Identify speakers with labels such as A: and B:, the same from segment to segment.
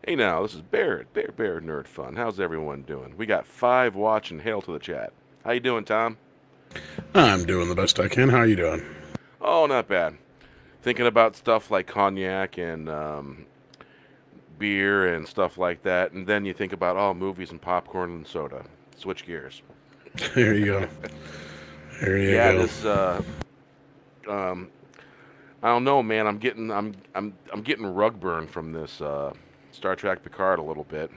A: Hey now, this is Bear Nerd Fun. How's everyone doing? We got 5 watching. Hail to the chat. How you doing, Tom?
B: I'm doing the best I can. How are you doing?
A: Oh, not bad. Thinking about stuff like cognac and beer and stuff like that, and then you think about movies and popcorn and soda. Switch gears.
B: There you go. There you
A: Yeah,
B: go.
A: this um, I don't know, man. I'm getting rug burn from this Star Trek Picard a little bit,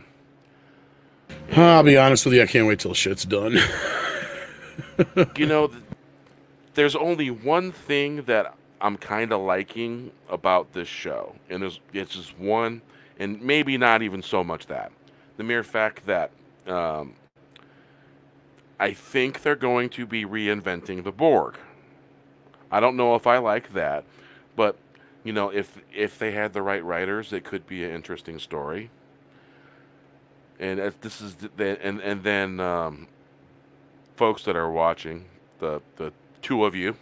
B: I'll be
A: and
B: honest with you. I can't wait till shit's done.
A: you know, there's only one thing that I'm kind of liking about this show, and it's just one, and maybe not even so much that. The mere fact that um, I think they're going to be reinventing the Borg. I don't know if I like that, but if they had the right writers, it could be an interesting story. And this is and then folks that are watching, the two of you,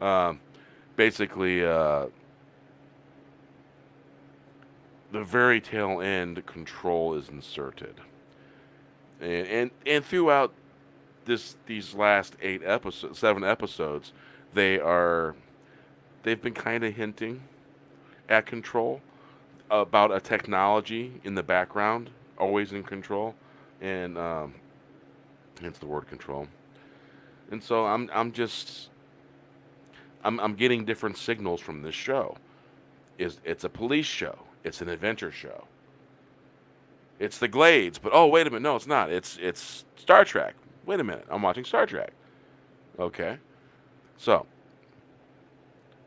A: um, basically the very tail end control is inserted, and throughout these last 7 episodes, they are they've been kind of hinting at control, about a technology in the background, always in control, and hence the word control. And so I'm getting different signals from this show. It's a police show. It's an adventure show. It's the Glades, but oh wait a minute, no, it's not. It's Star Trek. Wait a minute, I'm watching Star Trek. Okay, so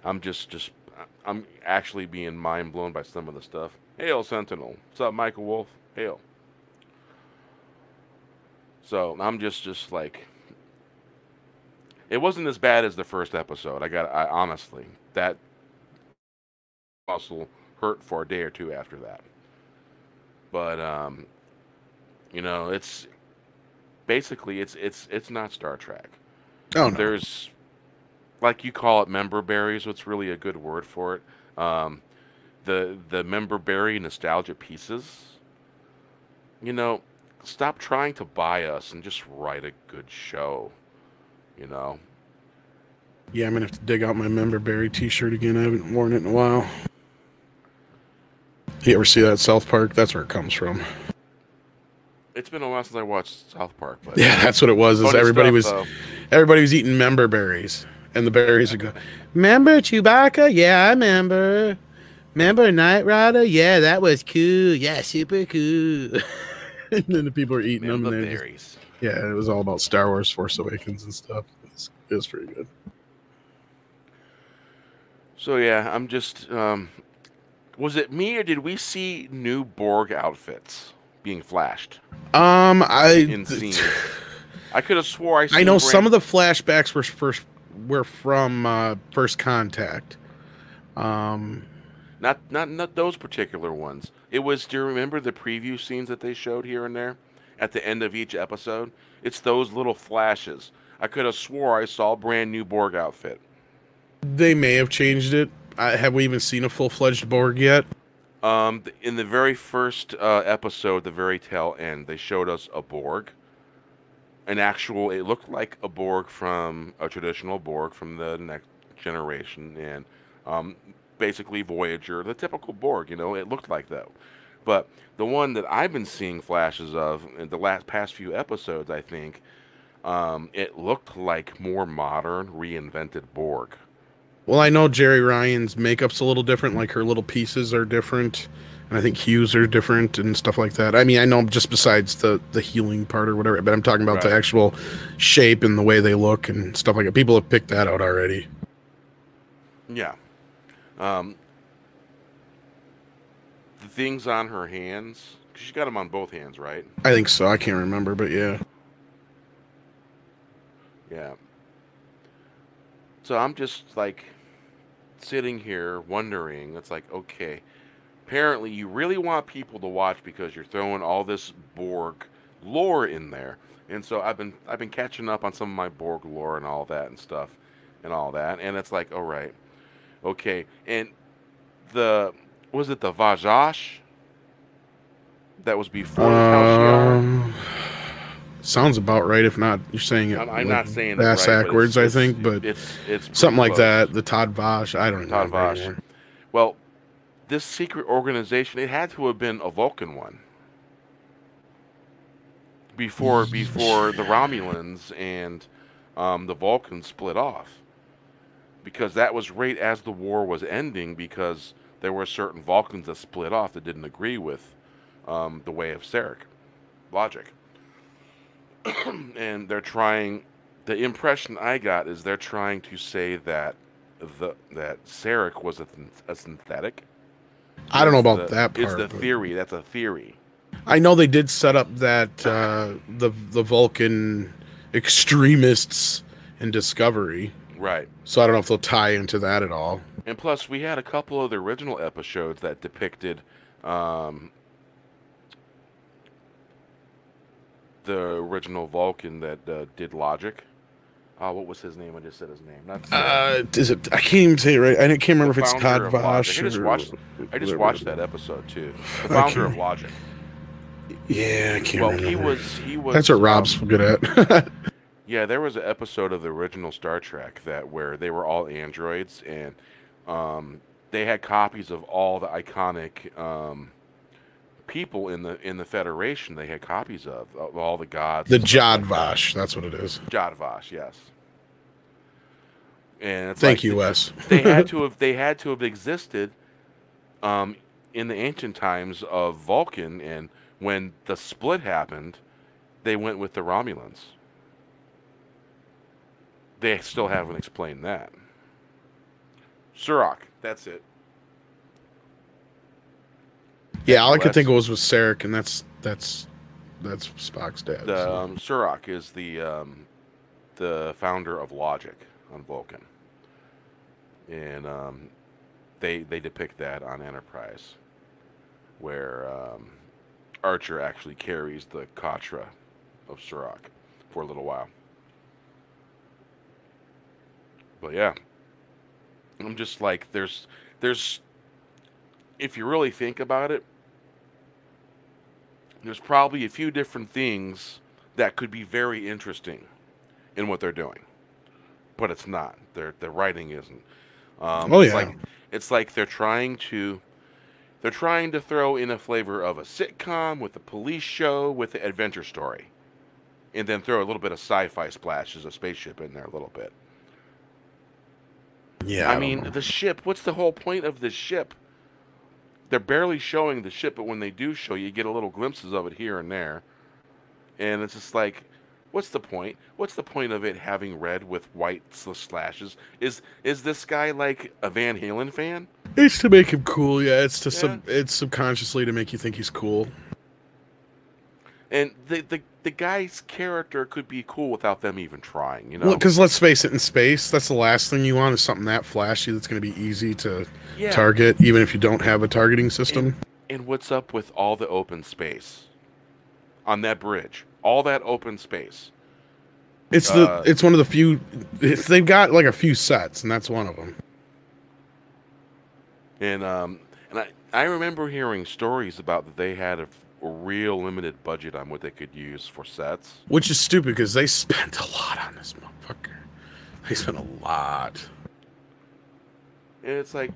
A: I'm actually being mind blown by some of the stuff. Hail Sentinel. What's up, Michael Wolf? Hail. So I'm just like, it wasn't as bad as the first episode. I honestly, that muscle hurt for a day or two after that. But it's basically it's not Star Trek.
B: Oh no.
A: There's, like you call it, member berries. What's really a good word for it? Um, the member berry nostalgia pieces. You know, stop trying to buy us and just write a good show. You know,
B: Yeah, I'm gonna have to dig out my member berry T-shirt again. I haven't worn it in a while. You ever see that South Park? That's where it comes from.
A: it's been a while since I watched South Park, but
B: Yeah, that's what it was. Is
A: funny stuff though.
B: everybody was eating member berries, and the berries would go. Remember Chewbacca? Yeah, I remember. Remember Knight Rider? Yeah, that was cool. Yeah, super cool. And then the people are eating them, and
A: Member
B: they're just
A: berries.
B: yeah. It was all about Star Wars, Force Awakens, and stuff. It was pretty good.
A: So yeah, I'm just. Was it me or did we see new Borg outfits being flashed
B: I
A: in scenes? I could have swore I
B: I
A: seen
B: know some
A: brand.
B: of the flashbacks were from First Contact. Um,
A: Not those particular ones. It was. Do you remember the preview scenes that they showed here and there at the end of each episode? It's those little flashes. I could have swore I saw a brand new Borg outfit.
B: they may have changed it. Have we even seen a full-fledged Borg yet?
A: In the very first episode, the very tail end, they showed us a Borg, an actual. It looked like a Borg from a traditional Borg from the next generation, and um, basically Voyager, the typical Borg. It looked like that. But the one that I've been seeing flashes of in the past few episodes, I think, it looked like more modern, reinvented Borg.
B: Well, I know Jerry Ryan's makeup's a little different. Like her little pieces are different, and I think hues are different and stuff like that. I mean, I know just besides the healing part or whatever, but I'm talking about the
A: Right.
B: actual shape and the way they look and stuff like that. People have picked that out already.
A: Yeah. Um, the things on her hands, 'cause she's got them on both hands, right?
B: I think so. I can't remember, but yeah.
A: Yeah. So I'm just like sitting here wondering. It's like, okay, apparently you really want people to watch because you're throwing all this Borg lore in there. And so I've been catching up on some of my Borg lore and all that and stuff and all that. And it's like, all right, okay. And the was it the Vajash? That was before the Halcyon?
B: Sounds about right. If not, you're saying it.
A: I'm not saying it
B: ass
A: right,
B: backwards, I think, but
A: it's
B: something like
A: close.
B: that. The Todd Vosh. I don't even
A: Todd
B: remember
A: Vosh.
B: anymore.
A: Well, this secret organization, it had to have been a Vulcan one. Before the Romulans and the Vulcans split off. Because that was right as the war was ending, because there were certain Vulcans that split off that didn't agree with the way of Sarek logic. And they're trying, the impression I got is they're trying to say that that Sarek was a synthetic.
B: I don't know about that part.
A: It's the theory. That's a theory.
B: I know they did set up that the Vulcan extremists in Discovery.
A: Right.
B: So I don't know if they'll tie into that at all.
A: And plus, we had a couple of the original episodes that depicted the original Vulcan that did logic. What was his name? I just said his name. Not
B: is it? I can't even say it right. I can't remember if it's Todd Vosh.
A: I just watched that episode too. The founder of Logic.
B: Yeah, I can't remember.
A: He was.
B: That's what Rob's good at.
A: Yeah, there was an episode of the original Star Trek where they were all androids, and they had copies of all the iconic people in the Federation. They had copies of all the gods.
B: The Jod Vosh, that's what it is.
A: Jod Vosh, yes. And it's
B: Thank you, Wes.
A: They had to have existed in the ancient times of Vulcan, and when the split happened, they went with the Romulans. They still haven't explained that. Surak, that's it.
B: Yeah, all I could think of was Sarek, and that's Spock's dad.
A: Surak is the founder of Logic on Vulcan, and they depict that on Enterprise, where Archer actually carries the Katra of Surak for a little while. But yeah, I'm just like, there's, if you really think about it, there's probably a few different things that could be very interesting in what they're doing, but it's not. The writing isn't. It's like they're trying to throw in a flavor of a sitcom with a police show with an adventure story, and then throw a little bit of sci-fi splashes of spaceship in there a little bit.
B: Yeah,
A: I mean, the ship, what's the whole point of the ship? They're barely showing the ship, but when they do show you get a little glimpses of it here and there. And it's just like, what's the point? What's the point of it having red with white slashes? Is this guy like a Van Halen fan?
B: It's to make him cool, yeah. It's subconsciously to make you think he's cool.
A: And the guy's character could be cool without them even trying, you know?
B: Well, because let's face it, in space, that's the last thing you want is something that flashy that's going to be easy to target, even if you don't have a targeting system.
A: And what's up with all the open space on that bridge? All that open space.
B: It's one of the few. They've got like a few sets, and that's one of them.
A: And I remember hearing stories about that they had a real limited budget on what they could use for sets.
B: Which is stupid because they spent a lot on this motherfucker. They spent a lot.
A: And it's like,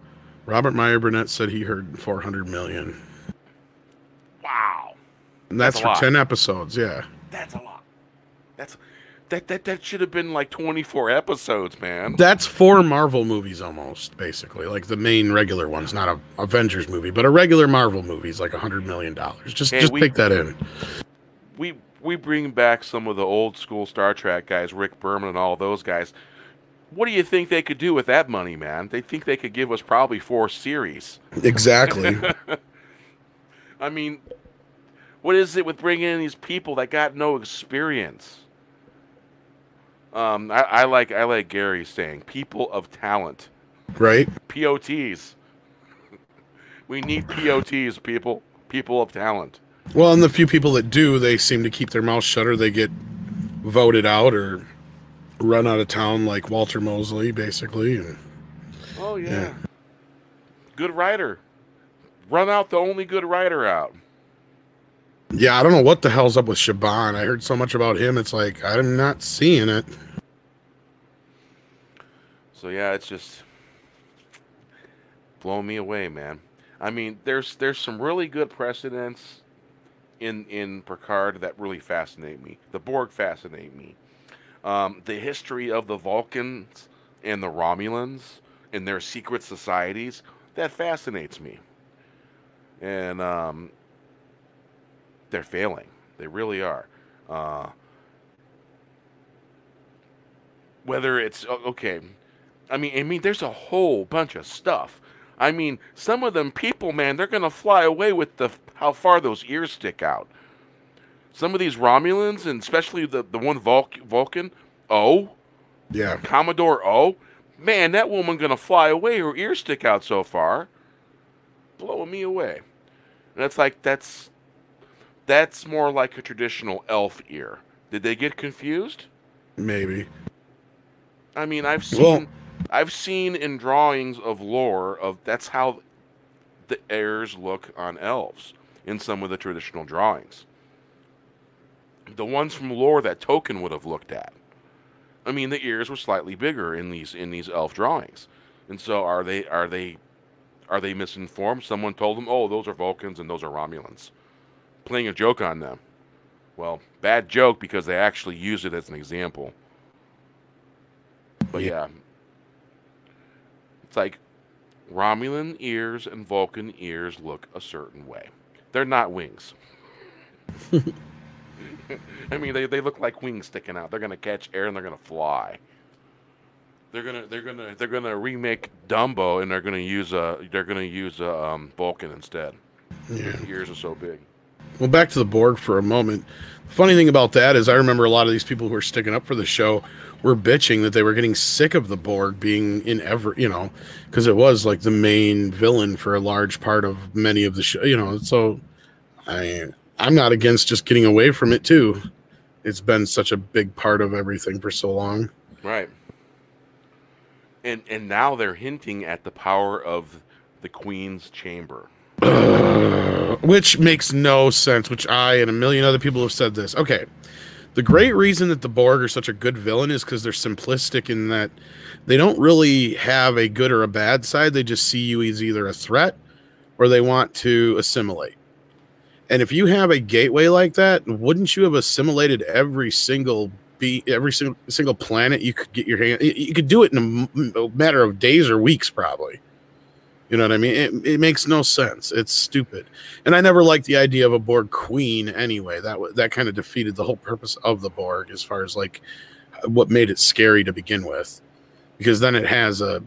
B: Robert Meyer Burnett said he heard 400 million.
A: Wow.
B: And that's for 10 episodes, yeah.
A: That's a lot. That should have been like 24 episodes, man.
B: That's 4 Marvel movies almost, basically. Like the main regular ones, not a Avengers movie, but a regular Marvel movie is like $100 million. Just take that in.
A: We bring back some of the old school Star Trek guys, Rick Berman and all those guys. What do you think they could do with that money, man? They think they could give us probably 4 series.
B: Exactly.
A: I mean, what is it with bringing in these people that got no experience? I like Gary saying people of talent.
B: Right.
A: POTs. We need POTs, people of talent.
B: Well, and the few people that do, they seem to keep their mouth shut, or they get voted out or run out of town, like Walter Mosley, basically. And,
A: oh yeah. Good writer. Run out the only good writer out.
B: Yeah, I don't know what the hell's up with Shaban. I heard so much about him. It's like, I'm not seeing it.
A: So yeah, it's just blowing me away, man. I mean, there's some really good precedents in Picard that really fascinate me. The Borg fascinate me. The history of the Vulcans and the Romulans and their secret societies, that fascinates me. And they're failing. They really are. Uh, whether it's okay, I mean, there's a whole bunch of stuff. I mean, some of them people, man, they're gonna fly away with the how far those ears stick out. Some of these Romulans, and especially the one Vulcan, oh,
B: Yeah.
A: Commodore O, man, that woman gonna fly away. Her ears stick out so far, blowing me away. And it's like that's more like a traditional elf ear. Did they get confused?
B: Maybe.
A: I mean, I've
B: Well,
A: seen in drawings of lore of that's how the ears look on elves in some of the traditional drawings. The ones from lore that Token would have looked at. I mean, the ears were slightly bigger in these elf drawings. And so are they misinformed? Someone told them, "Oh, those are Vulcans and those are Romulans." Playing a joke on them. Well, bad joke because they actually use it as an example. But yeah, it's like Romulan ears and Vulcan ears look a certain way. They're not wings. I mean, they look like wings sticking out. They're gonna catch air and they're gonna fly. They're gonna remake Dumbo and they're gonna use a Vulcan instead.
B: yeah.
A: The ears are so big.
B: Well, back to the Borg for a moment. The funny thing about that is I remember a lot of these people who were sticking up for the show were bitching that they were getting sick of the Borg being in because it was like the main villain for a large part of many of the show, so I'm not against just getting away from it too. It's been such a big part of everything for so long.
A: Right. And now they're hinting at the power of the Queen's chamber.
B: Which makes no sense, which I and a million other people have said this. Okay. The great reason that the Borg are such a good villain is because they're simplistic in that they don't really have a good or a bad side. They just see you as either a threat or they want to assimilate. And if you have a gateway like that, wouldn't you have assimilated every single planet you could get your hand? You could do it in a matter of days or weeks, probably. You know what I mean? It makes no sense. It's stupid. And I never liked the idea of a Borg queen anyway. That kind of defeated the whole purpose of the Borg as far as like what made it scary to begin with. Because then it has a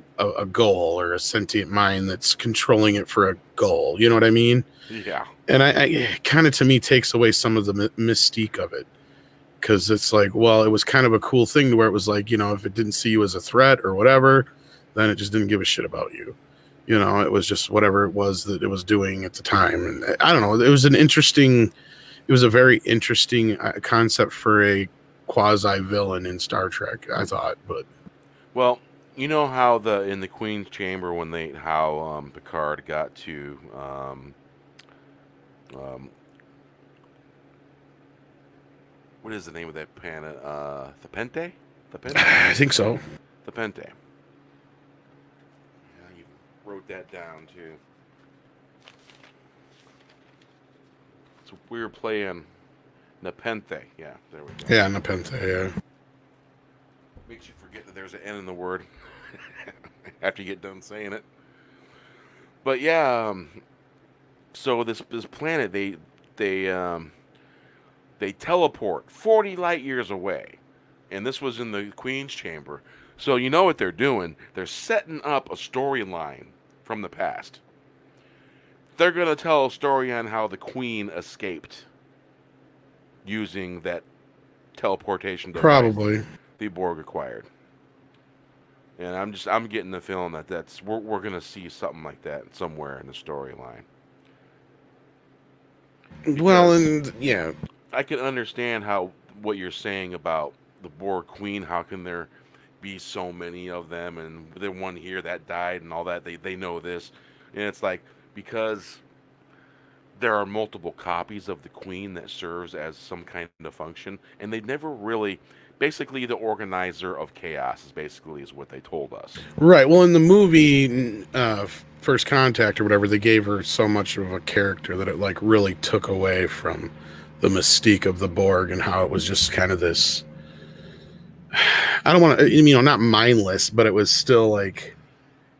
B: goal or a sentient mind that's controlling it for a goal. You know what I mean?
A: Yeah.
B: And I kind of, to me, takes away some of the mystique of it. Because it's like, well, it was kind of a cool thing to where it was like, if it didn't see you as a threat or whatever, then it just didn't give a shit about you. It was just whatever it was that it was doing at the time. And I don't know. It was a very interesting concept for a quasi villain in Star Trek, I thought. But
A: well, you know how in the Queen's chamber when how Picard got to what is the name of that planet? Thepente?
B: I think so.
A: Thepente. Wrote that down too. So we were playing Nepenthe. Yeah, there we go.
B: Yeah, Nepenthe, yeah.
A: Makes you forget that there's an N in the word after you get done saying it. But yeah, so this planet they teleport 40 light years away, and this was in the Queen's chamber. So you know what they're doing? They're setting up a storyline from the past. They're going to tell a story on how the Queen escaped using that teleportation device
B: Probably.
A: the Borg acquired. And I'm getting the feeling that we're going to see something like that somewhere in the storyline.
B: Well, and yeah.
A: I can understand what you're saying about the Borg Queen. How can there be so many of them, and the one here that died and all that, they know this, and it's like because there are multiple copies of the Queen that serves as some kind of function, and they never really. Basically, the organizer of chaos is what they told us.
B: Right. Well, in the movie First Contact or whatever, they gave her so much of a character that it like really took away from the mystique of the Borg and how it was just kind of this. I don't want to, you know, not mindless, but it was still like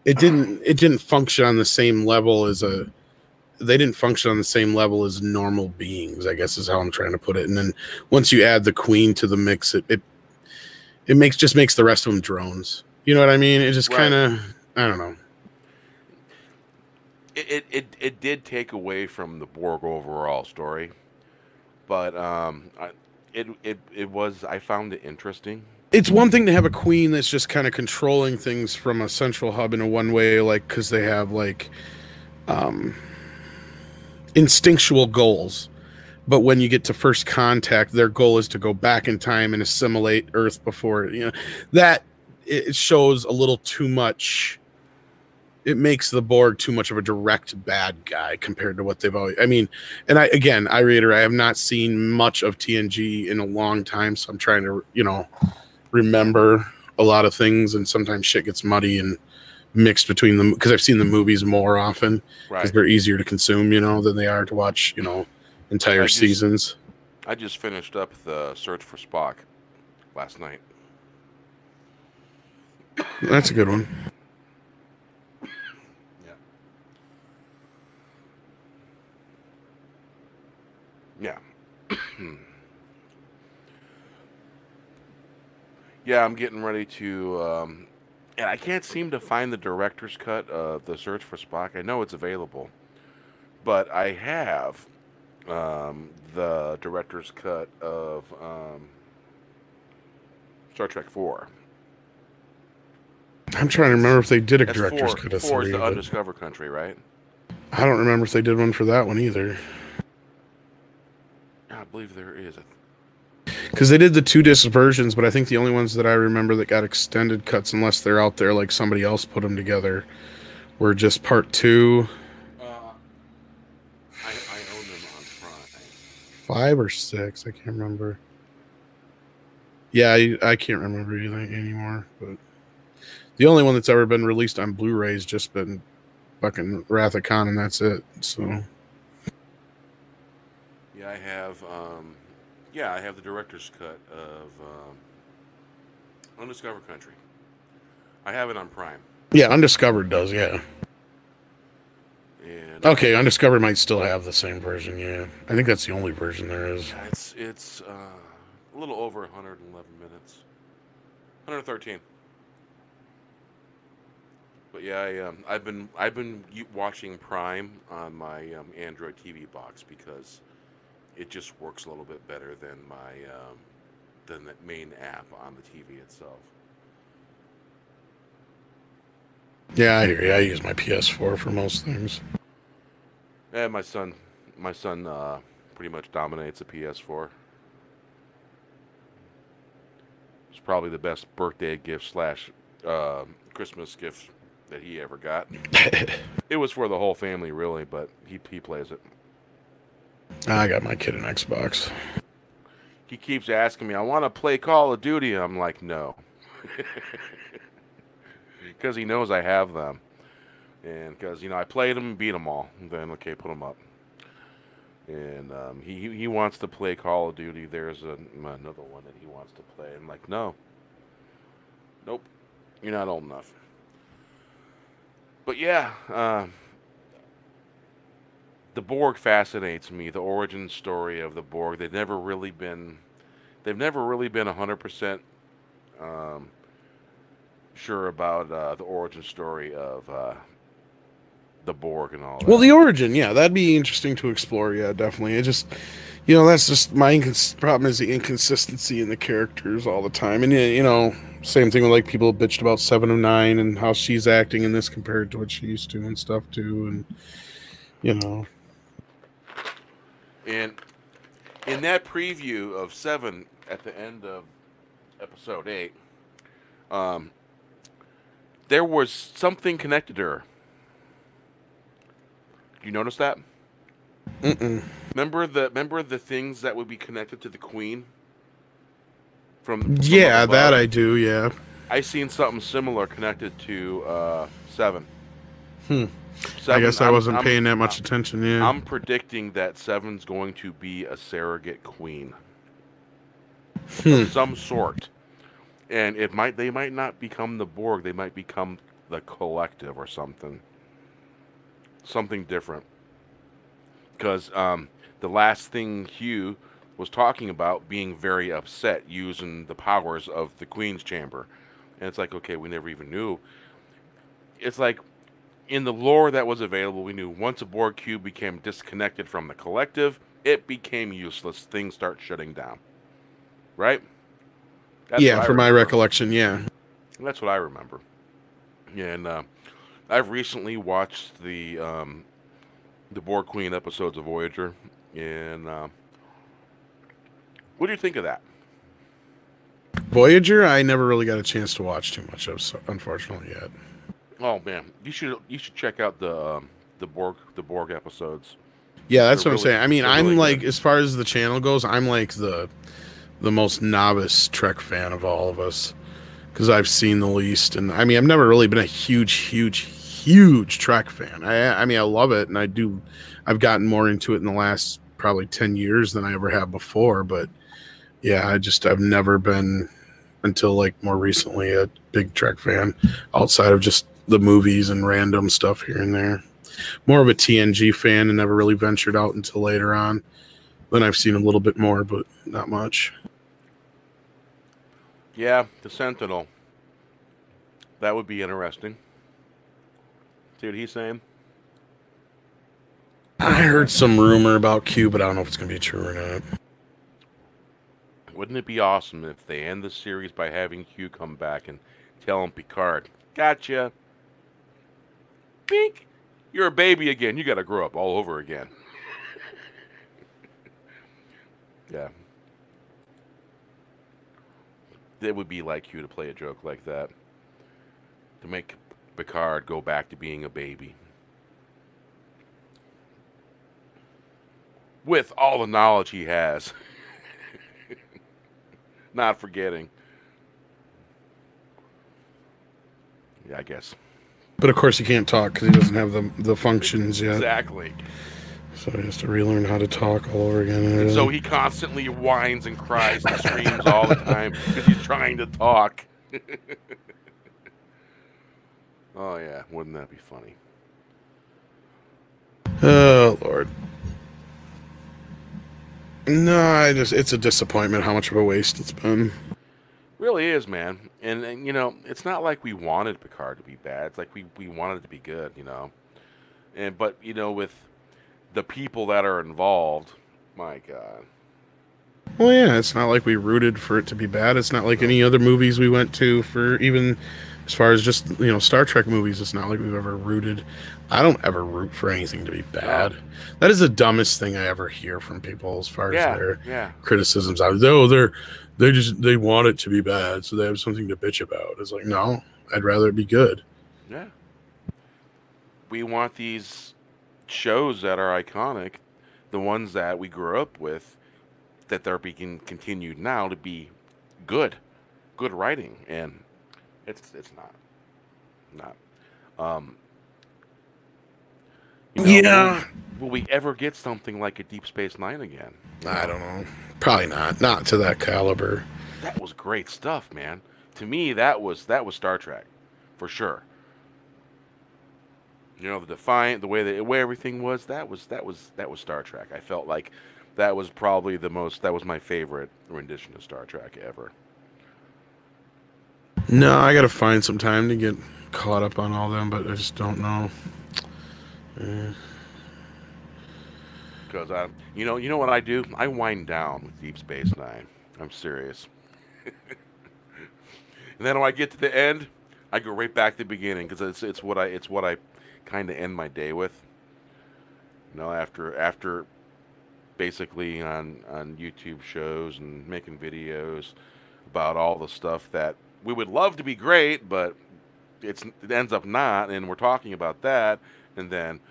B: it didn't function on the same level as they didn't function on the same level as normal beings, I guess is how I'm trying to put it. And then once you add the Queen to the mix, it makes the rest of them drones. You know what I mean? It just kind of, I don't know.
A: It did take away from the Borg overall story, but I found it interesting.
B: It's one thing to have a queen that's just kind of controlling things from a central hub in a one way, like because they have like instinctual goals. But when you get to First Contact, their goal is to go back in time and assimilate Earth before, you know, that it shows a little too much. It makes the Borg too much of a direct bad guy compared to what they've always. I mean, and I reiterate, I have not seen much of TNG in a long time, so I'm trying to, you know, remember a lot of things, and sometimes shit gets muddy and mixed between them because I've seen the movies more often because they're easier to consume, you know, than they are to watch, you know, entire seasons.
A: I just finished up the Search for Spock last night.
B: That's a good one.
A: Yeah. Yeah, I'm getting ready to, and I can't seem to find the director's cut of the Search for Spock. I know it's available, but I have the director's cut of Star Trek 4.
B: I'm trying to remember if they did a director's cut of
A: 4 is
B: 3.
A: the Undiscovered Country, right?
B: I don't remember if they did one for that one either.
A: I believe there is.
B: Because they did the 2-disc versions, but I think the only ones that I remember that got extended cuts, unless they're out there like somebody else put them together, were just part 2.
A: I own them on Prime.
B: 5 or 6, I can't remember. Yeah, I can't remember anything anymore. But the only one that's ever been released on Blu-ray's just been fucking Wrath of Khan, and that's it. So.
A: Yeah, I have the director's cut of Undiscovered Country. I have it on Prime.
B: Yeah, Undiscovered does, yeah.
A: And,
B: okay, Undiscovered might still have the same version, yeah. I think that's the only version there is.
A: Yeah, it's a little over 111 minutes. 113. But yeah, I've been watching Prime on my Android TV box because it just works a little bit better than than the main app on the TV itself.
B: Yeah, I hear you. I use my PS4 for most things.
A: Yeah, my son pretty much dominates the PS4. It's probably the best birthday gift / Christmas gift that he ever got. It was for the whole family, really, but he plays it.
B: I got my kid an Xbox.
A: He keeps asking me, I want to play Call of Duty. I'm like, no. Because he knows I have them. And because, you know, I played them and beat them all. And then, okay, put them up. And he wants to play Call of Duty. There's another one that he wants to play. I'm like, no. Nope. You're not old enough. But yeah, the Borg fascinates me. The origin story of the Borg. They've never really been 100% sure about the origin story of the Borg and all that.
B: Well, the origin, yeah, that'd be interesting to explore. Yeah, definitely. It just, you know, that's just my problem is the inconsistency in the characters all the time. And, you know, same thing with like people bitched about 7 of 9 and how she's acting in this compared to what she used to and stuff too. And, you know.
A: And in that preview of 7 at the end of episode 8, there was something connected to her. You notice that?
B: Mm-mm.
A: Remember the things that would be connected to the Queen from up
B: Yeah, that
A: above?
B: I do. Yeah.
A: I seen something similar connected to Seven.
B: Hmm. I
A: Seven.
B: guess I wasn't paying that much attention. Yeah.
A: I'm predicting that Seven's going to be a surrogate queen of
B: Hmm.
A: some sort, and they might not become the Borg. They might become the Collective or something different. Because the last thing Hugh was talking about being very upset using the powers of the Queen's chamber, and it's like, okay, we never even knew. It's like in the lore that was available, we knew once a Borg cube became disconnected from the Collective, it became useless. Things start shutting down. Right? That's what
B: Yeah,
A: I
B: from my
A: remember.
B: recollection, yeah.
A: That's what I remember. And I've recently watched the Borg Queen episodes of Voyager, and what do you think of that?
B: Voyager, I never really got a chance to watch too much of, so, unfortunately, yet.
A: Oh man, you should check out the Borg episodes.
B: Yeah, that's
A: They're
B: what I'm saying. I mean,
A: they're
B: I'm
A: really
B: like,
A: good.
B: as far as the channel goes, I'm like the most novice Trek fan of all of us, because I've seen the least, and I mean, I've never really been a huge Trek fan. I mean, I love it, and I've gotten more into it in the last probably 10 years than I ever have before, but yeah, I've never been, until like more recently, a big Trek fan outside of just the movies and random stuff here and there. More of a TNG fan and never really ventured out until later on. Then I've seen a little bit more, but not much.
A: Yeah, the Sentinel. That would be interesting. See what he's saying?
B: I heard some rumor about Q, but I don't know if it's going to be true or not.
A: Wouldn't it be awesome if they end the series by having Q come back and tell him Picard, "Gotcha, Pink, you're a baby again. You got to grow up all over again." Yeah, it would be like you to play a joke like that, to make Picard go back to being a baby with all the knowledge he has, not forgetting. Yeah, I guess.
B: But of course, he can't talk because he doesn't have the functions yet.
A: Exactly.
B: So he has to relearn how to talk all over again.
A: And so he constantly whines and cries and screams all the time because he's trying to talk. Oh, yeah. Wouldn't that be funny?
B: Oh, Lord. No, it's a disappointment how much of a waste it's been.
A: Really is, man. And, you know, it's not like we wanted Picard to be bad. It's like we wanted it to be good, you know. But, you know, with the people that are involved, my God.
B: Well, yeah, it's not like we rooted for it to be bad. It's not like any other movies we went to, for even as far as just, you know, Star Trek movies. It's not like we've ever rooted. I don't ever root for anything to be bad. That is the dumbest thing I ever hear from people as far as their criticisms. They want it to be bad, so they have something to bitch about. It's like, no, I'd rather it be good.
A: Yeah. We want these shows that are iconic, the ones that we grew up with, that they're being continued now to be good writing, and it's not. You know,
B: Yeah.
A: will we ever get something like a Deep Space Nine again?
B: I don't know. Probably not. Not to that caliber.
A: That was great stuff, man. To me, that was Star Trek, for sure. You know, the Defiant, the way everything was, that was Star Trek. I felt like that was probably that was my favorite rendition of Star Trek ever.
B: No, I gotta find some time to get caught up on all them, but I just don't know.
A: Because you know what I do? I wind down with Deep Space Nine. I'm serious. And then when I get to the end, I go right back to the beginning because it's what I kind of end my day with. You know, after basically on YouTube shows and making videos about all the stuff that we would love to be great, but it ends up not, and we're talking about that, and then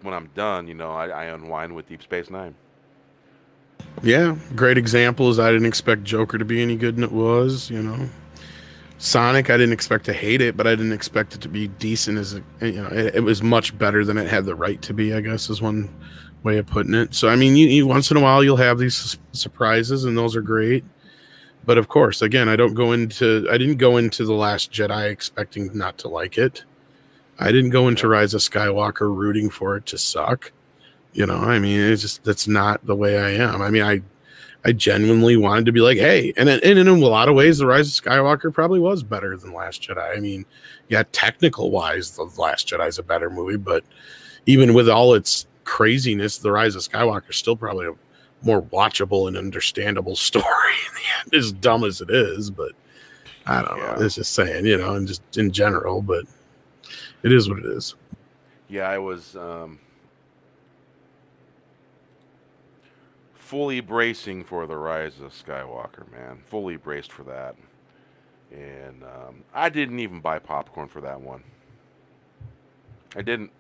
A: when I'm done, I unwind with Deep Space Nine.
B: Yeah, great example is I didn't expect Joker to be any good, and it was. Sonic, I didn't expect to hate it, but I didn't expect it to be decent. It was much better than it had the right to be, I guess, is one way of putting it. So, I mean, you once in a while you'll have these surprises, and those are great. But of course, again, I didn't go into The Last Jedi expecting not to like it. I didn't go into Rise of Skywalker rooting for it to suck. I mean, that's not the way I am. I mean, I genuinely wanted to be like, hey, and in a lot of ways, The Rise of Skywalker probably was better than Last Jedi. I mean, yeah, technical wise, The Last Jedi is a better movie, but even with all its craziness, The Rise of Skywalker is still probably a more watchable and understandable story in the end, as dumb as it is. But I don't know. It's just saying, and just in general, but it is what it is.
A: Yeah, I was fully bracing for The Rise of Skywalker, man. Fully braced for that. And I didn't even buy popcorn for that one. I didn't.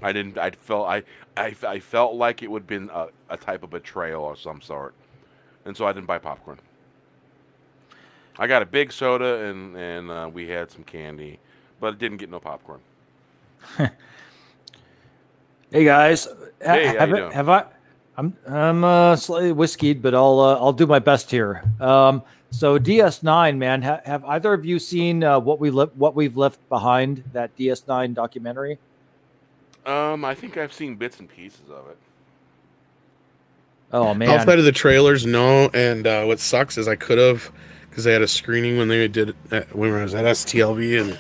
A: I felt like it would have been a type of betrayal of some sort. And so I didn't buy popcorn. I got a big soda and we had some candy, but I didn't get no popcorn.
C: Hey guys,
A: hey, how you doing?
C: I'm slightly whiskeyed, but I'll do my best here. So DS9, man, have either of you seen what we've left behind, that DS9 documentary?
A: I think I've seen bits and pieces of it.
C: Oh man!
B: Outside of the trailers, no. And what sucks is I could have, because they had a screening when they did when I was at STLV and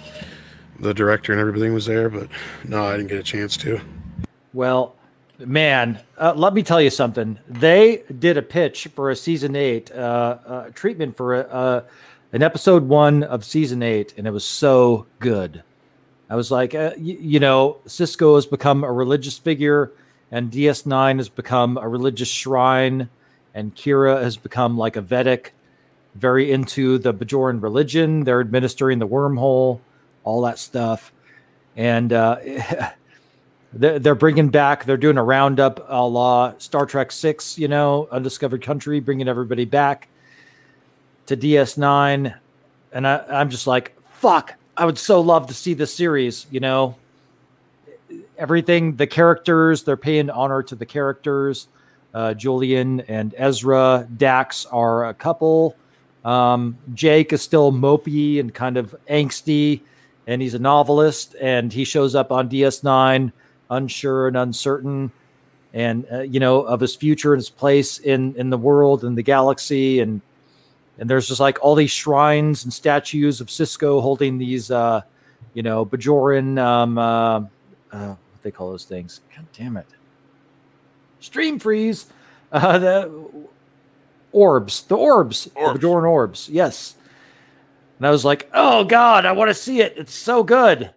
B: the director and everything was there, but no, I didn't get a chance to.
C: Well, man, let me tell you something. They did a pitch for a season 8 treatment for an episode 1 of season 8, and it was so good. I was like, Cisco has become a religious figure, and DS9 has become a religious shrine, and Kira has become like a Vedic, very into the Bajoran religion. They're administering the wormhole, all that stuff. And they're bringing back, they're doing a roundup a la Star Trek 6, Undiscovered Country, bringing everybody back to DS9. And I'm just like, fuck, I would so love to see this series, everything, the characters, they're paying honor to the characters. Julian and Ezra, Dax are a couple. Jake is still mopey and kind of angsty, and he's a novelist, and he shows up on DS9 unsure and uncertain, and of his future and his place in the world and the galaxy, and there's just like all these shrines and statues of Cisco holding these Bajoran what they call those things, god damn it, stream freeze, the orbs, the Bajoran orbs, yes. And I was like, oh god, I want to see it, it's so good.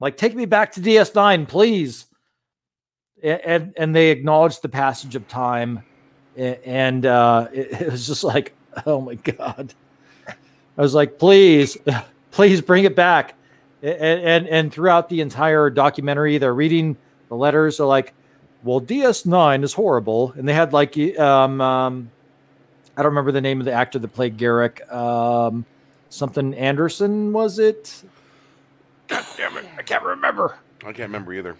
C: Like, take me back to DS9, please. And they acknowledged the passage of time. And it was just like, oh my God. I was like, please bring it back. And throughout the entire documentary, they're reading the letters. They're like, well, DS9 is horrible. And they had like, I don't remember the name of the actor that played Garrick. Something Anderson, was it? God damn it, I can't remember.
A: I can't remember either.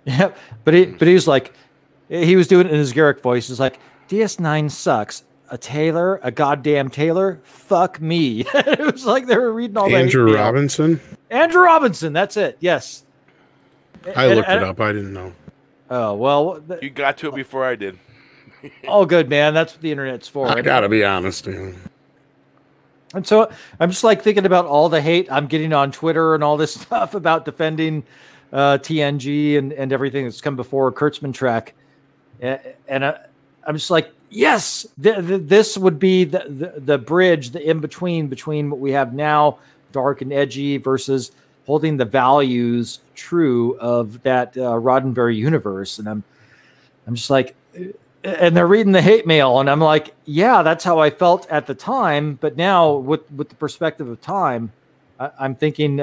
C: Yeah, but he was like, he was doing it in his Garrick voice. He's like, DS9 sucks. A goddamn Taylor? Fuck me. It was like they were reading all that.
B: Andrew Robinson?
C: Andrew Robinson, that's it, yes.
B: I looked it up, I didn't know.
C: Oh, well.
A: You got to it before I did.
C: All good, man. That's what the internet's for.
B: I gotta be honest, dude.
C: And so I'm just like thinking about all the hate I'm getting on Twitter and all this stuff about defending TNG and everything that's come before Kurtzman Trek. And I'm just like, yes, this would be the bridge, the in-between between what we have now, dark and edgy, versus holding the values true of that Roddenberry universe. And I'm just like, and they're reading the hate mail, and I'm like, yeah, that's how I felt at the time. But now, with the perspective of time, I'm thinking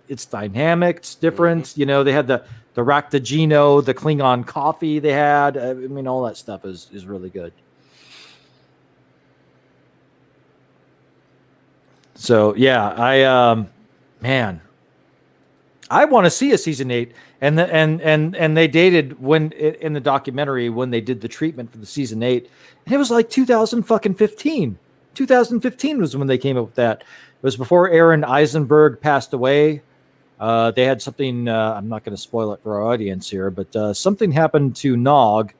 C: it's dynamic, it's different. Mm-hmm. They had the Raktajino, the Klingon coffee they had. I mean, all that stuff is really good. So yeah, man, I want to see a season 8, and they dated when in the documentary when they did the treatment for the season 8, and it was like 2015. 2015 was when they came up with that. It was before Aaron Eisenberg passed away. They had something. I'm not going to spoil it for our audience here, but something happened to Nog,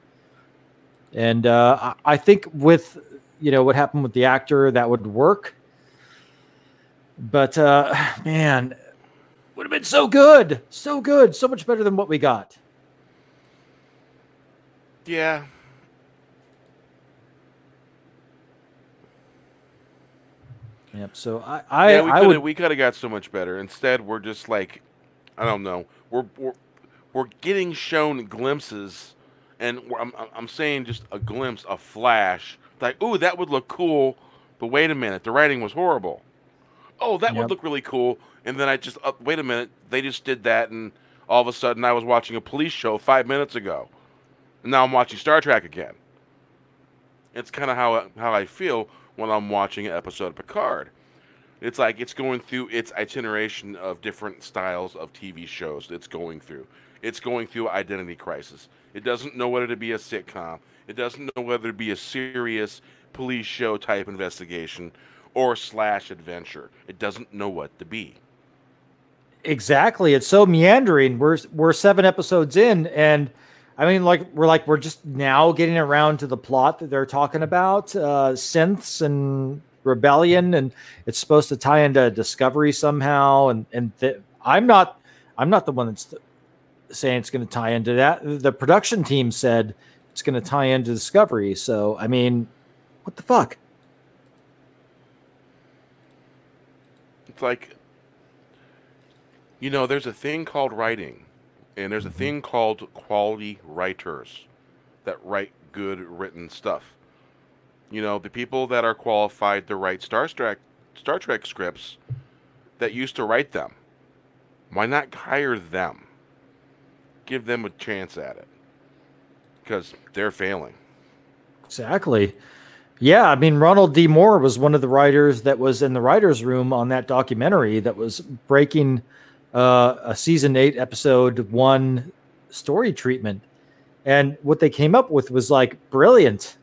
C: and I think with what happened with the actor, that would work. But man, would have been so good, so much better than what we got.
A: Yeah.
C: Yep. So
A: we could have got so much better. Instead, we're just like, I don't know. We're getting shown glimpses, and I'm saying just a glimpse, a flash. Like, ooh, that would look cool. But wait a minute, the writing was horrible. Oh, that would look really cool. And then I just, wait a minute, they just did that, and all of a sudden I was watching a police show 5 minutes ago. And now I'm watching Star Trek again. It's kind of how I feel when I'm watching an episode of Picard. It's like it's going through its itineration of different styles of TV shows it's going through. It's going through identity crisis. It doesn't know whether to be a sitcom. It doesn't know whether to be a serious police show type investigation or / adventure. It doesn't know what to be.
C: Exactly. It's so meandering. We're 7 episodes in, and I mean, we're just now getting around to the plot that they're talking about, synths and rebellion, and it's supposed to tie into Discovery somehow. I'm not the one that's saying it's going to tie into that. The production team said it's going to tie into Discovery. So I mean, what the fuck?
A: It's like, there's a thing called writing, and there's a thing called quality writers that write good written stuff. The people that are qualified to write Star Trek scripts that used to write them, why not hire them? Give them a chance at it, because they're failing.
C: Exactly. Yeah, I mean, Ronald D. Moore was one of the writers that was in the writer's room on that documentary that was breaking a season 8 episode 1 story treatment. And what they came up with was like brilliant.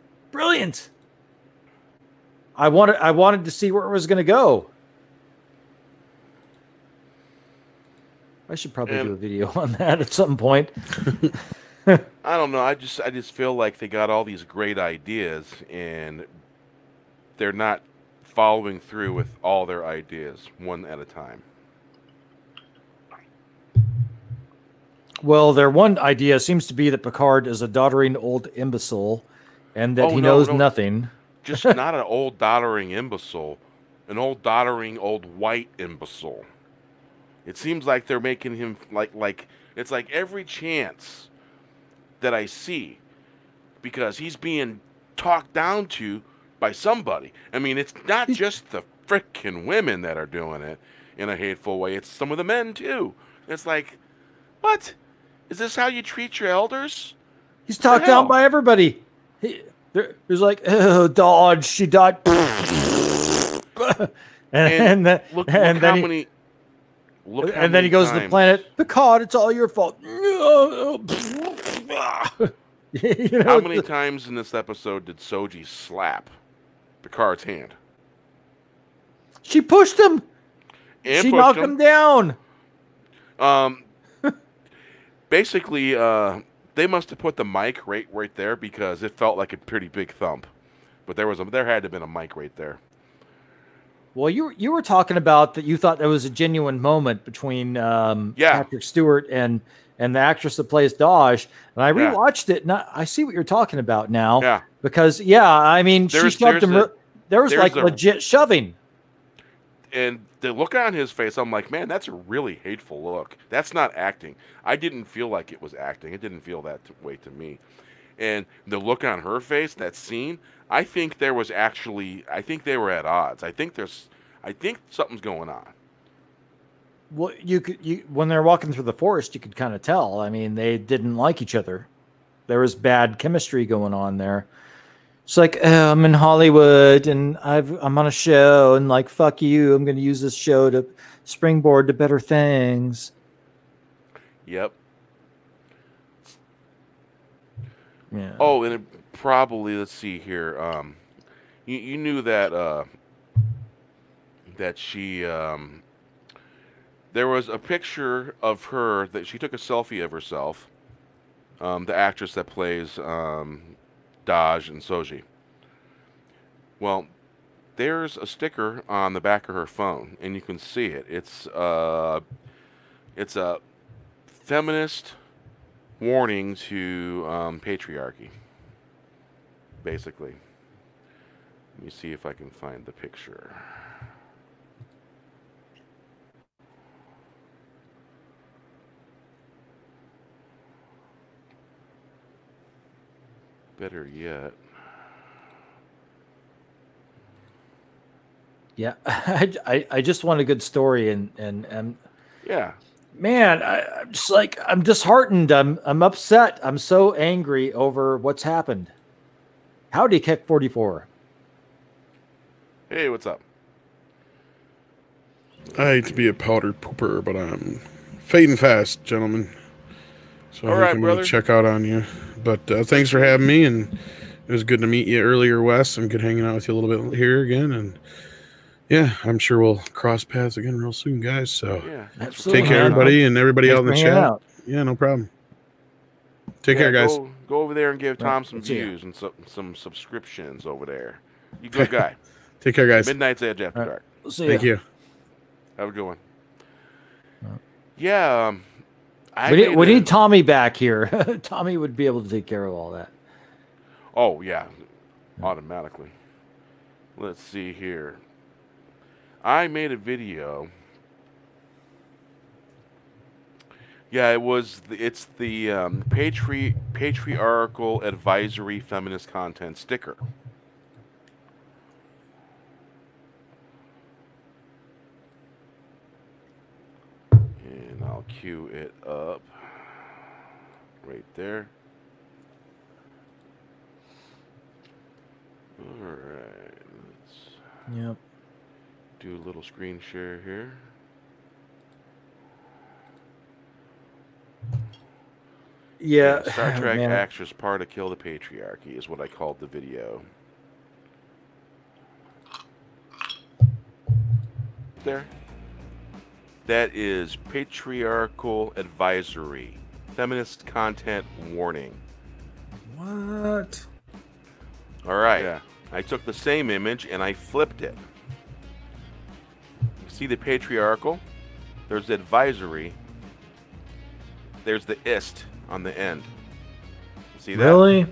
C: I wanted to see where it was going to go. I should probably do a video on that at some point.
A: I don't know. I just feel like they got all these great ideas, and they're not following through with all their ideas one at a time.
C: Well, their one idea seems to be that Picard is a doddering old imbecile, and that he knows nothing.
A: Just not an old doddering imbecile, an old doddering old white imbecile. It seems like they're making him like it's like every chance that I see, because he's being talked down to by somebody. I mean, it's not just the frickin' women that are doing it in a hateful way. It's some of the men too. It's like, what? Is this how you treat your elders?
C: He's talked down by everybody. There's like, oh, Dodge, she died. and then he goes to the planet, Picard, it's all your fault.
A: How many times in this episode did Soji slap Picard's hand?
C: She pushed him. She knocked him down.
A: Basically, they must have put the mic right there, because it felt like a pretty big thump. But there had to have been a mic right there.
C: Well, you were talking about that you thought there was a genuine moment between Patrick Stewart and the actress that plays Dodge, and I rewatched it, and I see what you're talking about now. Yeah. Because I mean, she shoved him. There was like legit shoving.
A: And the look on his face, I'm like, man, that's a really hateful look. That's not acting. I didn't feel like it was acting. It didn't feel that way to me. And the look on her face, that scene, I think they were at odds. I think something's going on.
C: Well, when they're walking through the forest, you could kind of tell. I mean, they didn't like each other. There was bad chemistry going on there. It's like, oh, I'm in Hollywood and I'm on a show and like, fuck you. I'm going to use this show to springboard to better things.
A: Yep.
C: Yeah.
A: Oh, and it probably, let's see here. You knew that that she there was a picture of her that she took a selfie of herself. The actress that plays Daj and Soji. Well, there's a sticker on the back of her phone, and you can see it. It's a feminist warning to patriarchy, basically. Let me see if I can find the picture. Better yet.
C: Yeah, I just want a good story and
A: yeah,
C: man, I'm just like, I'm disheartened. I'm upset. I'm so angry over what's happened. Howdy, Keck 44.
A: Hey, what's up?
B: I hate to be a powder pooper, but I'm fading fast, gentlemen. So I think I'm going to check out on you. But thanks for having me, and it was good to meet you earlier, Wes. I'm good hanging out with you a little bit here again, and yeah, I'm sure we'll cross paths again real soon, guys. So
A: yeah,
B: take care, everybody, and everybody out in the chat.
C: Out.
B: Yeah, no problem. Take care, guys.
A: Go over there and give Tom some views and some subscriptions over there. You good guy.
B: Take care, guys.
A: Midnight's Edge After Dark.
C: We'll see
B: Thank you.
A: Have a good one. Yeah.
C: We need Tommy back here. Tommy would be able to take care of all that.
A: Oh, yeah. Automatically. Let's see here. I made a video. Yeah, it's the Patriarchal Advisory Feminist Content sticker. And I'll cue it up right there. All right.
C: Yep.
A: Do a little screen share here.
C: Yeah.
A: Star Trek actress part of Kill the Patriarchy is what I called the video. There. That is Patriarchal Advisory. Feminist Content Warning.
C: What?
A: All right. Yeah. I took the same image and I flipped it. You see the patriarchal? There's the advisory. There's the ist on the end. See that?
C: Really?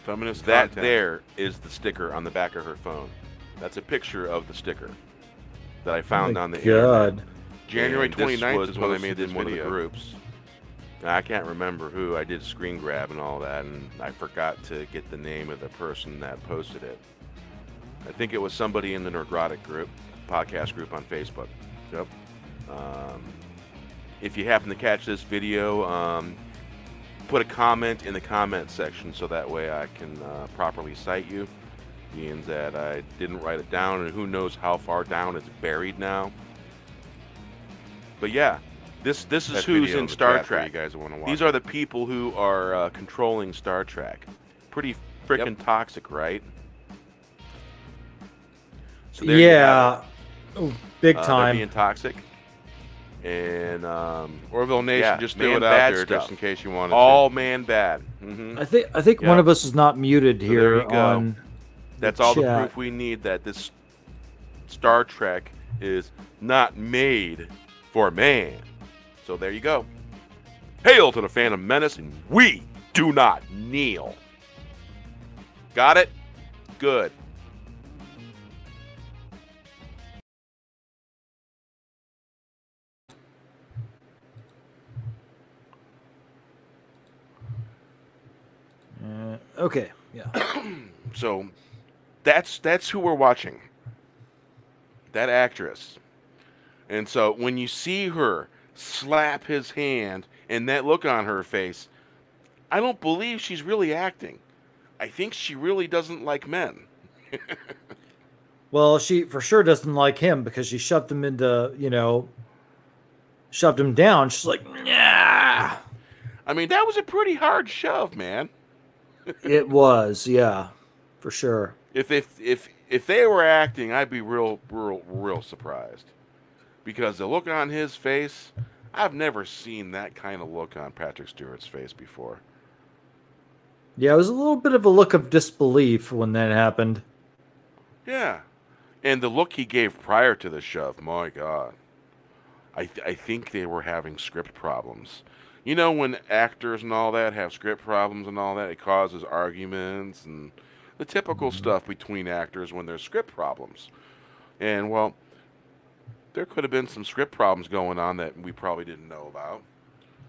A: Feminist content. That there is the sticker on the back of her phone. That's a picture of the sticker that I found on the internet. January 29th is when I made this in one of the groups. I can't remember who. I did a screen grab and all that, and I forgot to get the name of the person that posted it. I think it was somebody in the Nerdrotic group, podcast group on Facebook. Yep. If you happen to catch this video, put a comment in the comment section so that way I can properly cite you. Being that I didn't write it down, and who knows how far down it's buried now. But yeah. This is who's in Star Trek. You guys want to watch. These are the people who are controlling Star Trek. Pretty freaking toxic, right? So
C: yeah, big time.
A: They're being toxic. And Orville Nation, just threw it out there just in case you wanted all to. Man bad. Mm-hmm.
C: I think one of us is not muted here.
A: There you go.
C: On
A: That's all the proof we need that this Star Trek is not made for man. So there you go. Hail to the Phantom Menace, and we do not kneel. Got it? Good.
C: Okay. Yeah.
A: So that's who we're watching. That actress. And so when you see her slap his hand and that look on her face, I don't believe she's really acting. I think she really doesn't like men.
C: Well, she for sure doesn't like him because she shoved him into, shoved him down. She's like, yeah.
A: I mean, that was a pretty hard shove, man.
C: It was, yeah, for sure.
A: If they were acting, I'd be real surprised. Because the look on his face, I've never seen that kind of look on Patrick Stewart's face before.
C: Yeah, it was a little bit of a look of disbelief when that happened.
A: Yeah. And the look he gave prior to the shove, my God. I think they were having script problems. You know, when actors and all that have script problems and all that, it causes arguments and the typical stuff between actors when there's script problems. And, well, there could have been some script problems going on that we probably didn't know about.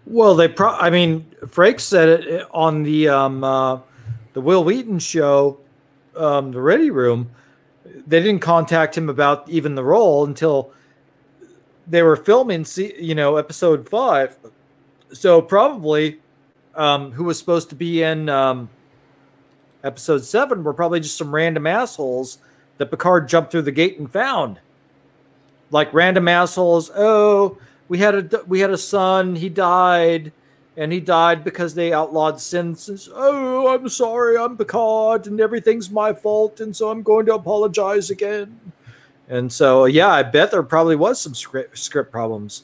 C: Well, I mean, Frakes said it on the Will Wheaton show, the Ready Room. They didn't contact him about even the role until they were filming, episode 5. So probably, who was supposed to be in episode 7 were probably just some random assholes that Picard jumped through the gate and found. Like random assholes. Oh, we had a son. He died, and he died because they outlawed sins. Oh, I'm sorry. I'm Picard, and everything's my fault, and so I'm going to apologize again. And so, yeah, I bet there probably was some script problems.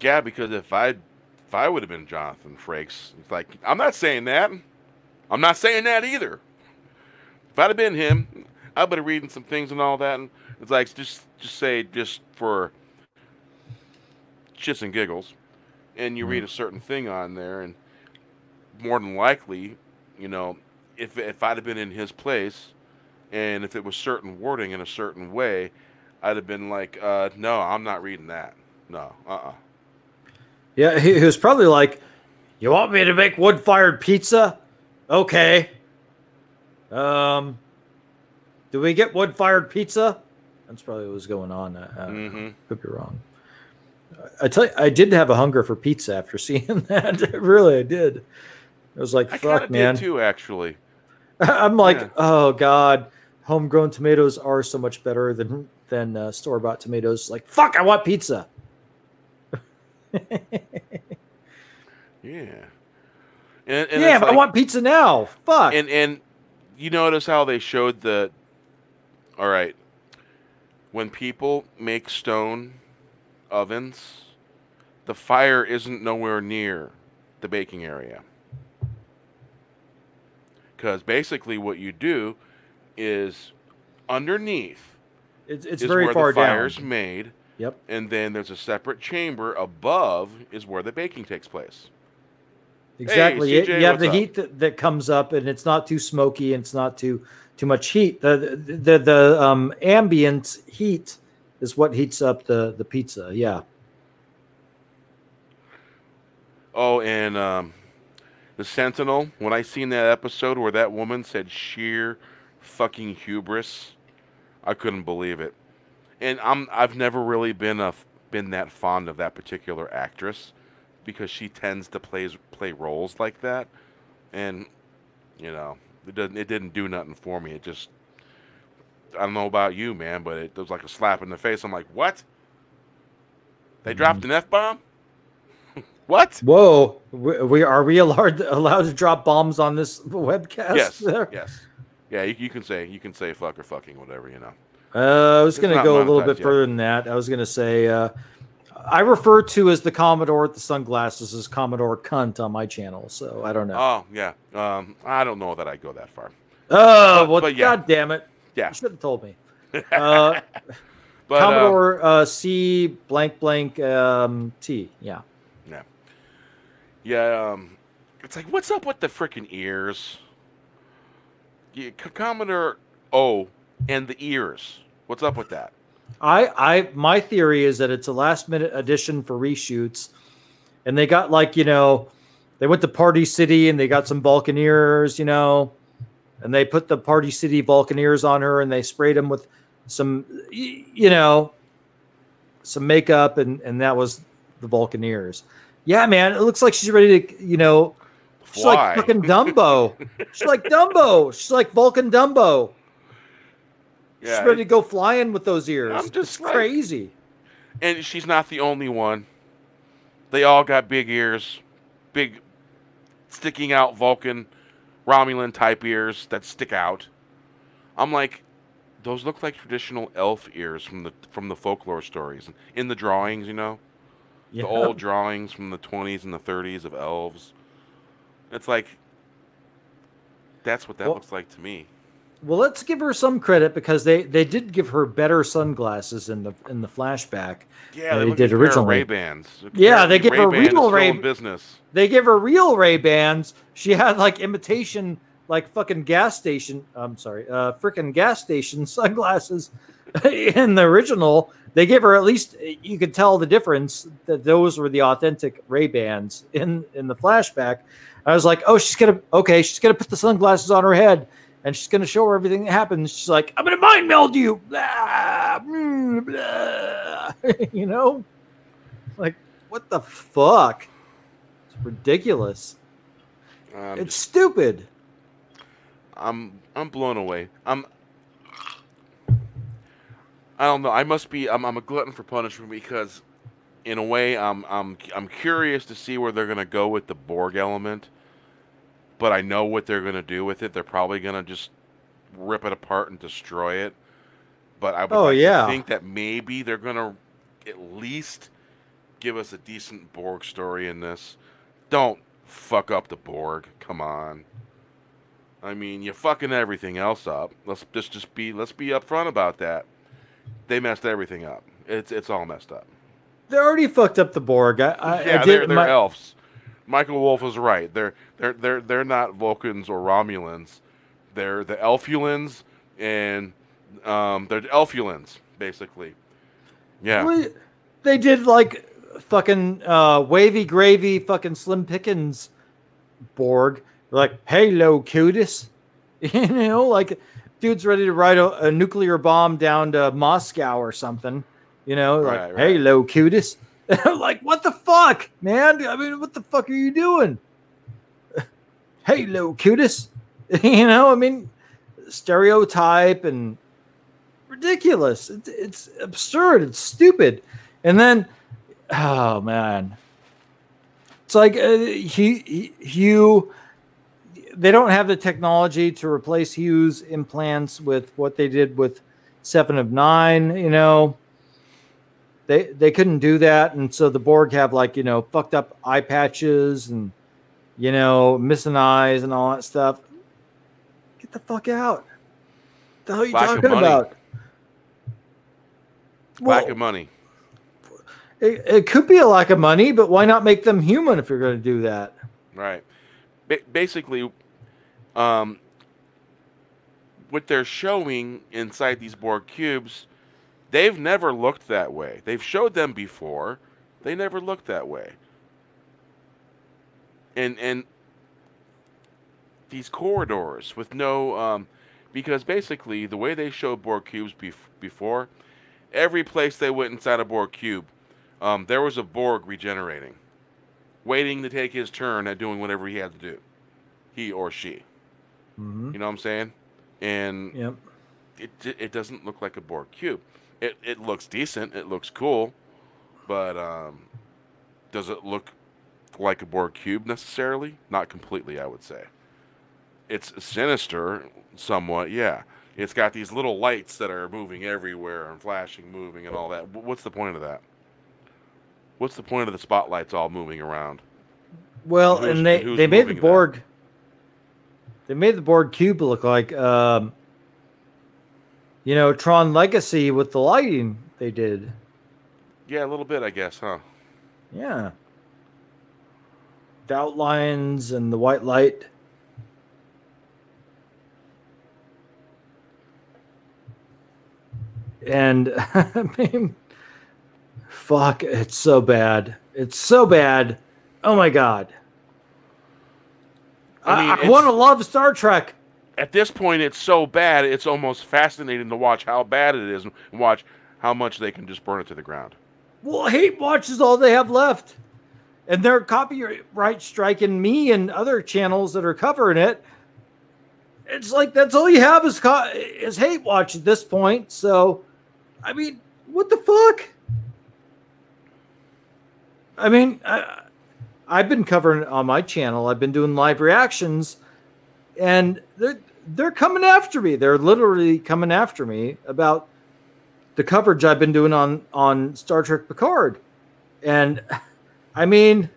A: Yeah, because if I would have been Jonathan Frakes, it's like, I'm not saying that. I'm not saying that either. If I'd have been him, I would have reading some things and all that, and it's like just for shits and giggles, and you read a certain thing on there, and more than likely, if I'd have been in his place, and if it was certain wording in a certain way, I'd have been like, no, I'm not reading that. No,
C: Yeah, he was probably like, you want me to make wood-fired pizza? Okay. Do we get wood-fired pizza? That's probably what was going on. Could be wrong. I tell you, I did have a hunger for pizza after seeing that. Really, I did. I was like, fuck, man. I
A: did too, actually.
C: I'm like, oh, God. Homegrown tomatoes are so much better than store-bought tomatoes. Like, fuck, I want pizza.
A: Yeah.
C: And yeah, but I want pizza now. Fuck.
A: And you notice how they showed all right, when people make stone ovens, the fire isn't nowhere near the baking area. Because basically what you do is underneath
C: it's very far
A: down. The
C: down.
A: fire's made.
C: Yep.
A: And then there's a separate chamber above is where the baking takes place.
C: Exactly.
A: Hey, CJ,
C: you have the
A: up?
C: heat that comes up, and it's not too smoky, and it's not too much heat. The ambient heat is what heats up the pizza. Yeah.
A: Oh, and the Sentinel, when I seen that episode where that woman said sheer fucking hubris, I couldn't believe it. And I've never really been that fond of that particular actress because she tends to play roles like that, and it didn't do nothing for me. It just, I don't know about you, man, but it was like a slap in the face. I'm like, what? They dropped an F-bomb? What?
C: Whoa! Are we allowed to drop bombs on this webcast?
A: Yes. Yeah, you can say fuck or fucking whatever,
C: I was going to go a little bit further than that. I was going to say, I refer to as the Commodore with the sunglasses as Commodore Cunt on my channel, so I don't know.
A: Oh, yeah. I don't know that I go that far.
C: But yeah. God damn it.
A: Yeah.
C: You should have told me. Commodore C blank blank T. Yeah.
A: Yeah. Yeah. It's like, what's up with the freaking ears? Yeah, Commodore O and the ears. What's up with that?
C: My theory is that it's a last minute addition for reshoots, and they got they went to Party City and they got some Vulcaneers, and they put the Party City Vulcaneers on her and they sprayed them with some some makeup, and that was the Vulcan ears. Yeah, man, it looks like she's ready to, she's
A: Fly.
C: like fucking Dumbo. She's like Dumbo. She's like Vulcan Dumbo.
A: Yeah,
C: she's ready to go flying with those ears.
A: I'm just
C: it's crazy.
A: And she's not the only one. They all got big ears, big sticking out Vulcan, Romulan type ears that stick out. I'm like, those look like traditional elf ears from the folklore stories in the drawings,
C: Yeah.
A: the old drawings from the 20s and the 30s of elves. It's like, that's what that looks like to me.
C: Well, let's give her some credit because they did give her better sunglasses in the flashback.
A: Yeah,
C: they did originally.
A: Ray-Bans.
C: Yeah, they give her real
A: business.
C: They give her real Ray-Bans. She had like imitation, like fucking gas station. I'm sorry, freaking gas station sunglasses in the original. They give her, at least you could tell the difference that those were the authentic Ray-Bans in the flashback. I was like, oh, she's gonna put the sunglasses on her head. And she's going to show her everything that happens. She's like, I'm going to mind meld you. Blah, blah. Like, what the fuck? It's ridiculous. It's stupid.
A: I'm blown away. I don't know. I'm a glutton for punishment because, in a way, I'm curious to see where they're going to go with the Borg element. But I know what they're going to do with it. They're probably going to just rip it apart and destroy it. But I would to think that maybe they're going to at least give us a decent Borg story in this. Don't fuck up the Borg. Come on. I mean, you're fucking everything else up. Let's be upfront about that. They messed everything up. It's all messed up.
C: They already fucked up the Borg.
A: They're elves. Michael Wolff was right. They're not Vulcans or Romulans. They're the Elfulans, and they're Elfulans basically. Yeah.
C: Well, they did like fucking wavy gravy, fucking Slim Pickens Borg. Like, hello, cutis. Like dude's ready to ride a nuclear bomb down to Moscow or something. Right. Hello, cutis. Like, what the fuck, man? I mean, what the fuck are you doing? Hello, cutis. I mean, stereotype and ridiculous. It's absurd. It's stupid. And then, oh man, it's like Hugh. They don't have the technology to replace Hugh's implants with what they did with 7 of 9. They couldn't do that, and so the Borg have fucked up eye patches and missing eyes and all that stuff. Get the fuck out! What the hell are you talking about?
A: Lack of money.
C: It could be a lack of money, but why not make them human if you're going to do that?
A: Right. Basically, what they're showing inside these Borg cubes. They've never looked that way. They've showed them before. They never looked that way. And these corridors with no... because basically, the way they showed Borg cubes before, every place they went inside a Borg cube, there was a Borg regenerating, waiting to take his turn at doing whatever he had to do. He or she.
C: Mm-hmm.
A: You know what I'm saying? And
C: yep.
A: It doesn't look like a Borg cube. It looks decent. It looks cool. But does it look like a Borg cube necessarily? Not completely, I would say. It's sinister somewhat, yeah. It's got these little lights that are moving everywhere and flashing, moving, and all that. What's the point of that? What's the point of the spotlights all moving around?
C: Well, and they made the Borg... They made the Borg cube look like... Tron Legacy with the lighting they did.
A: Yeah, a little bit, I guess, huh?
C: Yeah. The outlines and the white light. And, I mean, fuck, it's so bad. It's so bad. Oh, my God. I want to love Star Trek.
A: at this point, it's so bad, it's almost fascinating to watch how bad it is and watch how much they can just burn it to the ground.
C: Well, hate watch is all they have left. And they're copyright striking me and other channels that are covering it. It's like that's all you have is hate watch at this point. So, I mean, what the fuck? I mean, I've been covering it on my channel. I've been doing live reactions, and they're coming after me. They're literally coming after me about the coverage I've been doing on Star Trek Picard. And I mean,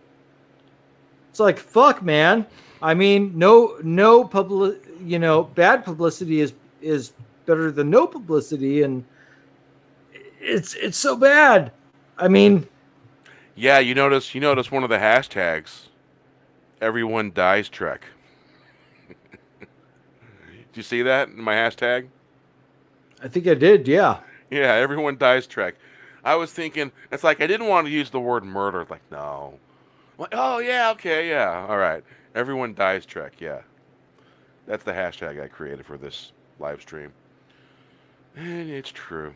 C: it's like, fuck, man. I mean, bad publicity is better than no publicity, and it's so bad. I mean,
A: yeah, you notice one of the hashtags, EveryoneDiesTrek. Did you see that in my hashtag?
C: I think I did, yeah.
A: Yeah, EveryoneDiesTrek. I was thinking, it's like I didn't want to use the word murder. Like, no. Like, oh, yeah, okay, yeah, all right. EveryoneDiesTrek, yeah. That's the hashtag I created for this live stream. And it's true.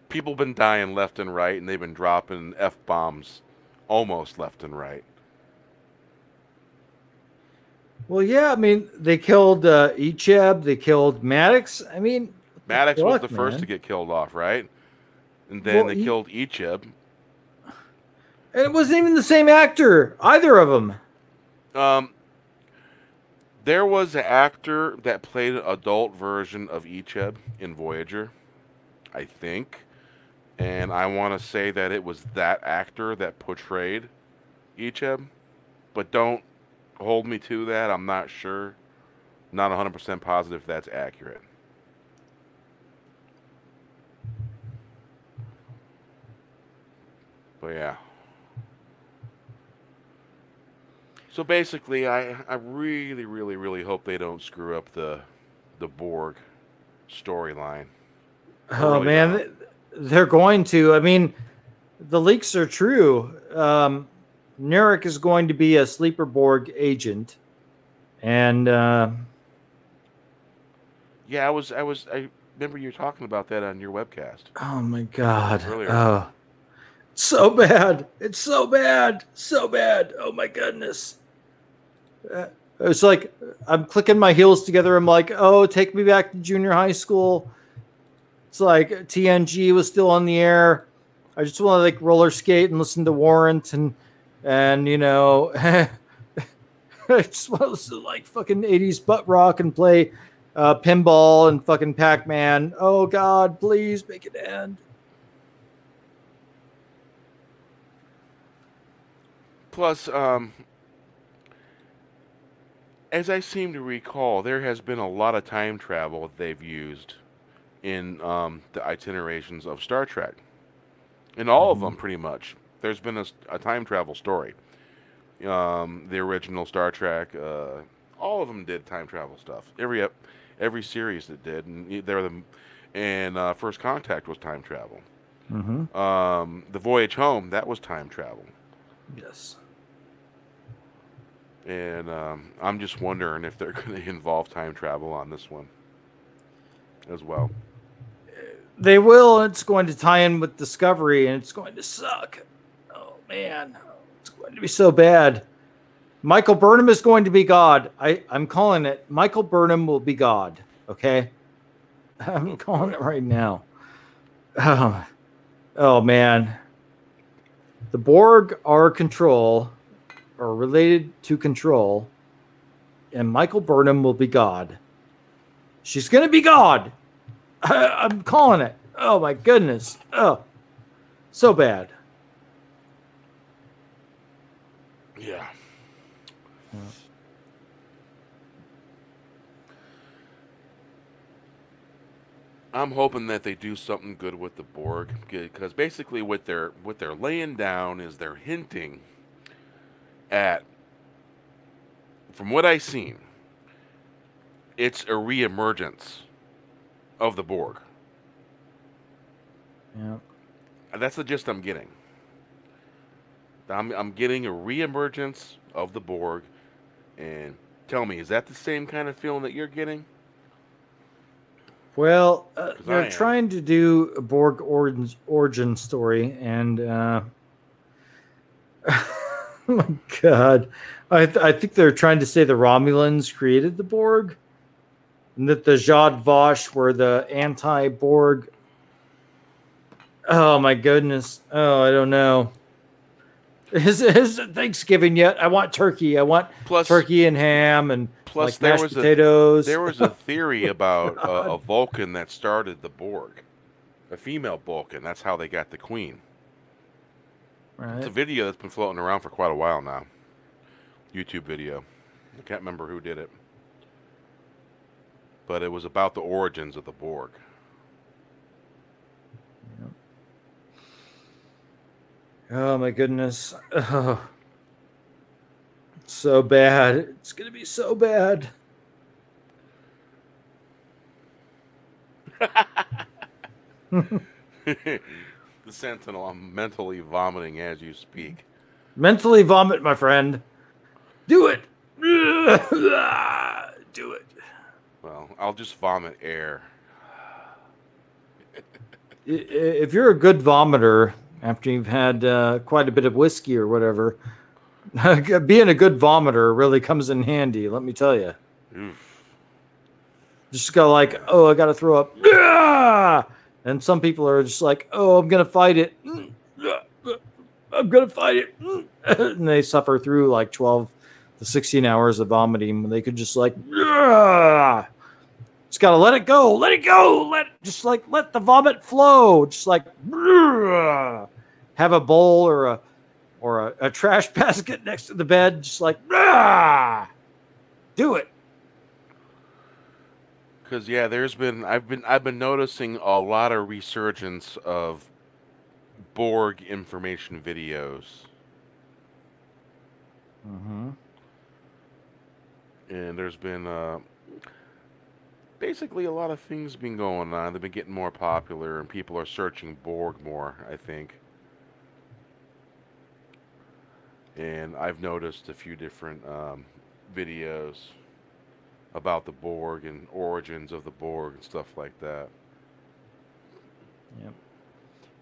A: People been dying left and right, and they've been dropping F-bombs almost left and right.
C: Well, yeah, I mean, they killed Icheb, they killed Maddox. I mean,
A: Maddox was the first to get killed off, right? And then they killed Icheb.
C: And it wasn't even the same actor, either of them.
A: There was an actor that played an adult version of Icheb in Voyager, I think. And I want to say that it was that actor that portrayed Icheb. But don't hold me to that. I'm not sure. Not 100% positive if that's accurate. But yeah. So basically, I really, really, really hope they don't screw up the Borg storyline.
C: Oh,
A: really
C: man. They're going to. I mean, the leaks are true. Narek is going to be a sleeper Borg agent. And
A: yeah, I remember you talking about that on your webcast.
C: Oh my God.
A: Earlier.
C: Oh. So bad. It's so bad. So bad. Oh my goodness. It's like I'm clicking my heels together. I'm like, oh, take me back to junior high school. It's like TNG was still on the air. I just want to like roller skate and listen to Warrant and you know, I just want to listen to like fucking 80s butt rock and play pinball and fucking Pac-Man. Oh God, please make it end.
A: Plus, as I seem to recall, there has been a lot of time travel they've used in the itinerations of Star Trek. In all of them, pretty much. There's been a time travel story. The original Star Trek, all of them did time travel stuff. Every series that did, and First Contact was time travel. The Voyage Home, that was time travel.
C: Yes.
A: And I'm just wondering if they're going to involve time travel on this one as well.
C: They will. It's going to tie in with Discovery, and it's going to suck. Oh, man. It's going to be so bad. Michael Burnham is going to be God. I'm calling it. Michael Burnham will be God. Okay? I'm calling it right now. Oh, man. The Borg are related to Control, and Michael Burnham will be God. She's going to be God. I'm calling it. Oh, my goodness. Oh, so bad.
A: Yeah. I'm hoping that they do something good with the Borg, because basically what they're laying down is they're hinting at, from what I've seen, it's a reemergence of the Borg.
C: Yeah.
A: That's the gist I'm getting. I'm getting a reemergence of the Borg, and Tell me, is that the same kind of feeling that you're getting?
C: Well,
A: 'Cause I
C: they're
A: am.
C: trying to do a Borg origin story, and oh my God, I think they're trying to say the Romulans created the Borg, and that the Zod Vosh were the anti-Borg. Oh my goodness! Oh, I don't know. Is it Thanksgiving yet? I want turkey. I want turkey and ham and
A: Plus,
C: like mashed potatoes.
A: There was a theory about
C: God.
A: a Vulcan that started the Borg, a female Vulcan. That's how they got the Queen.
C: Right.
A: It's a video that's been floating around for quite a while now. YouTube video. I can't remember who did it, but it was about the origins of the Borg.
C: Yep. Oh my goodness. Oh. So bad. It's going to be so bad.
A: The Sentinel, I'm mentally vomiting as you speak.
C: Mentally vomit, my friend. Do it. Do it.
A: Well, I'll just vomit air.
C: If you're a good vomiter after you've had quite a bit of whiskey or whatever, being a good vomiter really comes in handy, let me tell you.
A: Oof.
C: Just go like, oh, I got to throw up. And some people are just like, oh, I'm going to fight it. I'm going to fight it. And they suffer through like 12 to 16 hours of vomiting when they could just like, just got to let it go. Let it go. Let the vomit flow. Just like, have a bowl or a trash basket next to the bed. Just like, do it.
A: Because yeah, I've been noticing a lot of resurgence of Borg information videos.
C: Mm-hmm.
A: And there's been basically a lot of things been going on. They've been getting more popular, and people are searching Borg more, I think. And I've noticed a few different videos about the Borg and origins of the Borg and stuff like that.
C: Yep.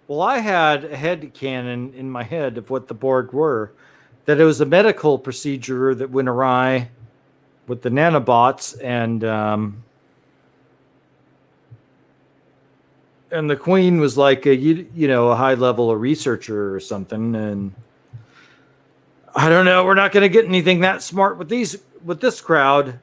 C: Well, I had a headcanon in my head of what the Borg were, that it was a medical procedure that went awry with the nanobots, and the Queen was like a high level researcher or something, and I don't know. We're not going to get anything that smart with this crowd.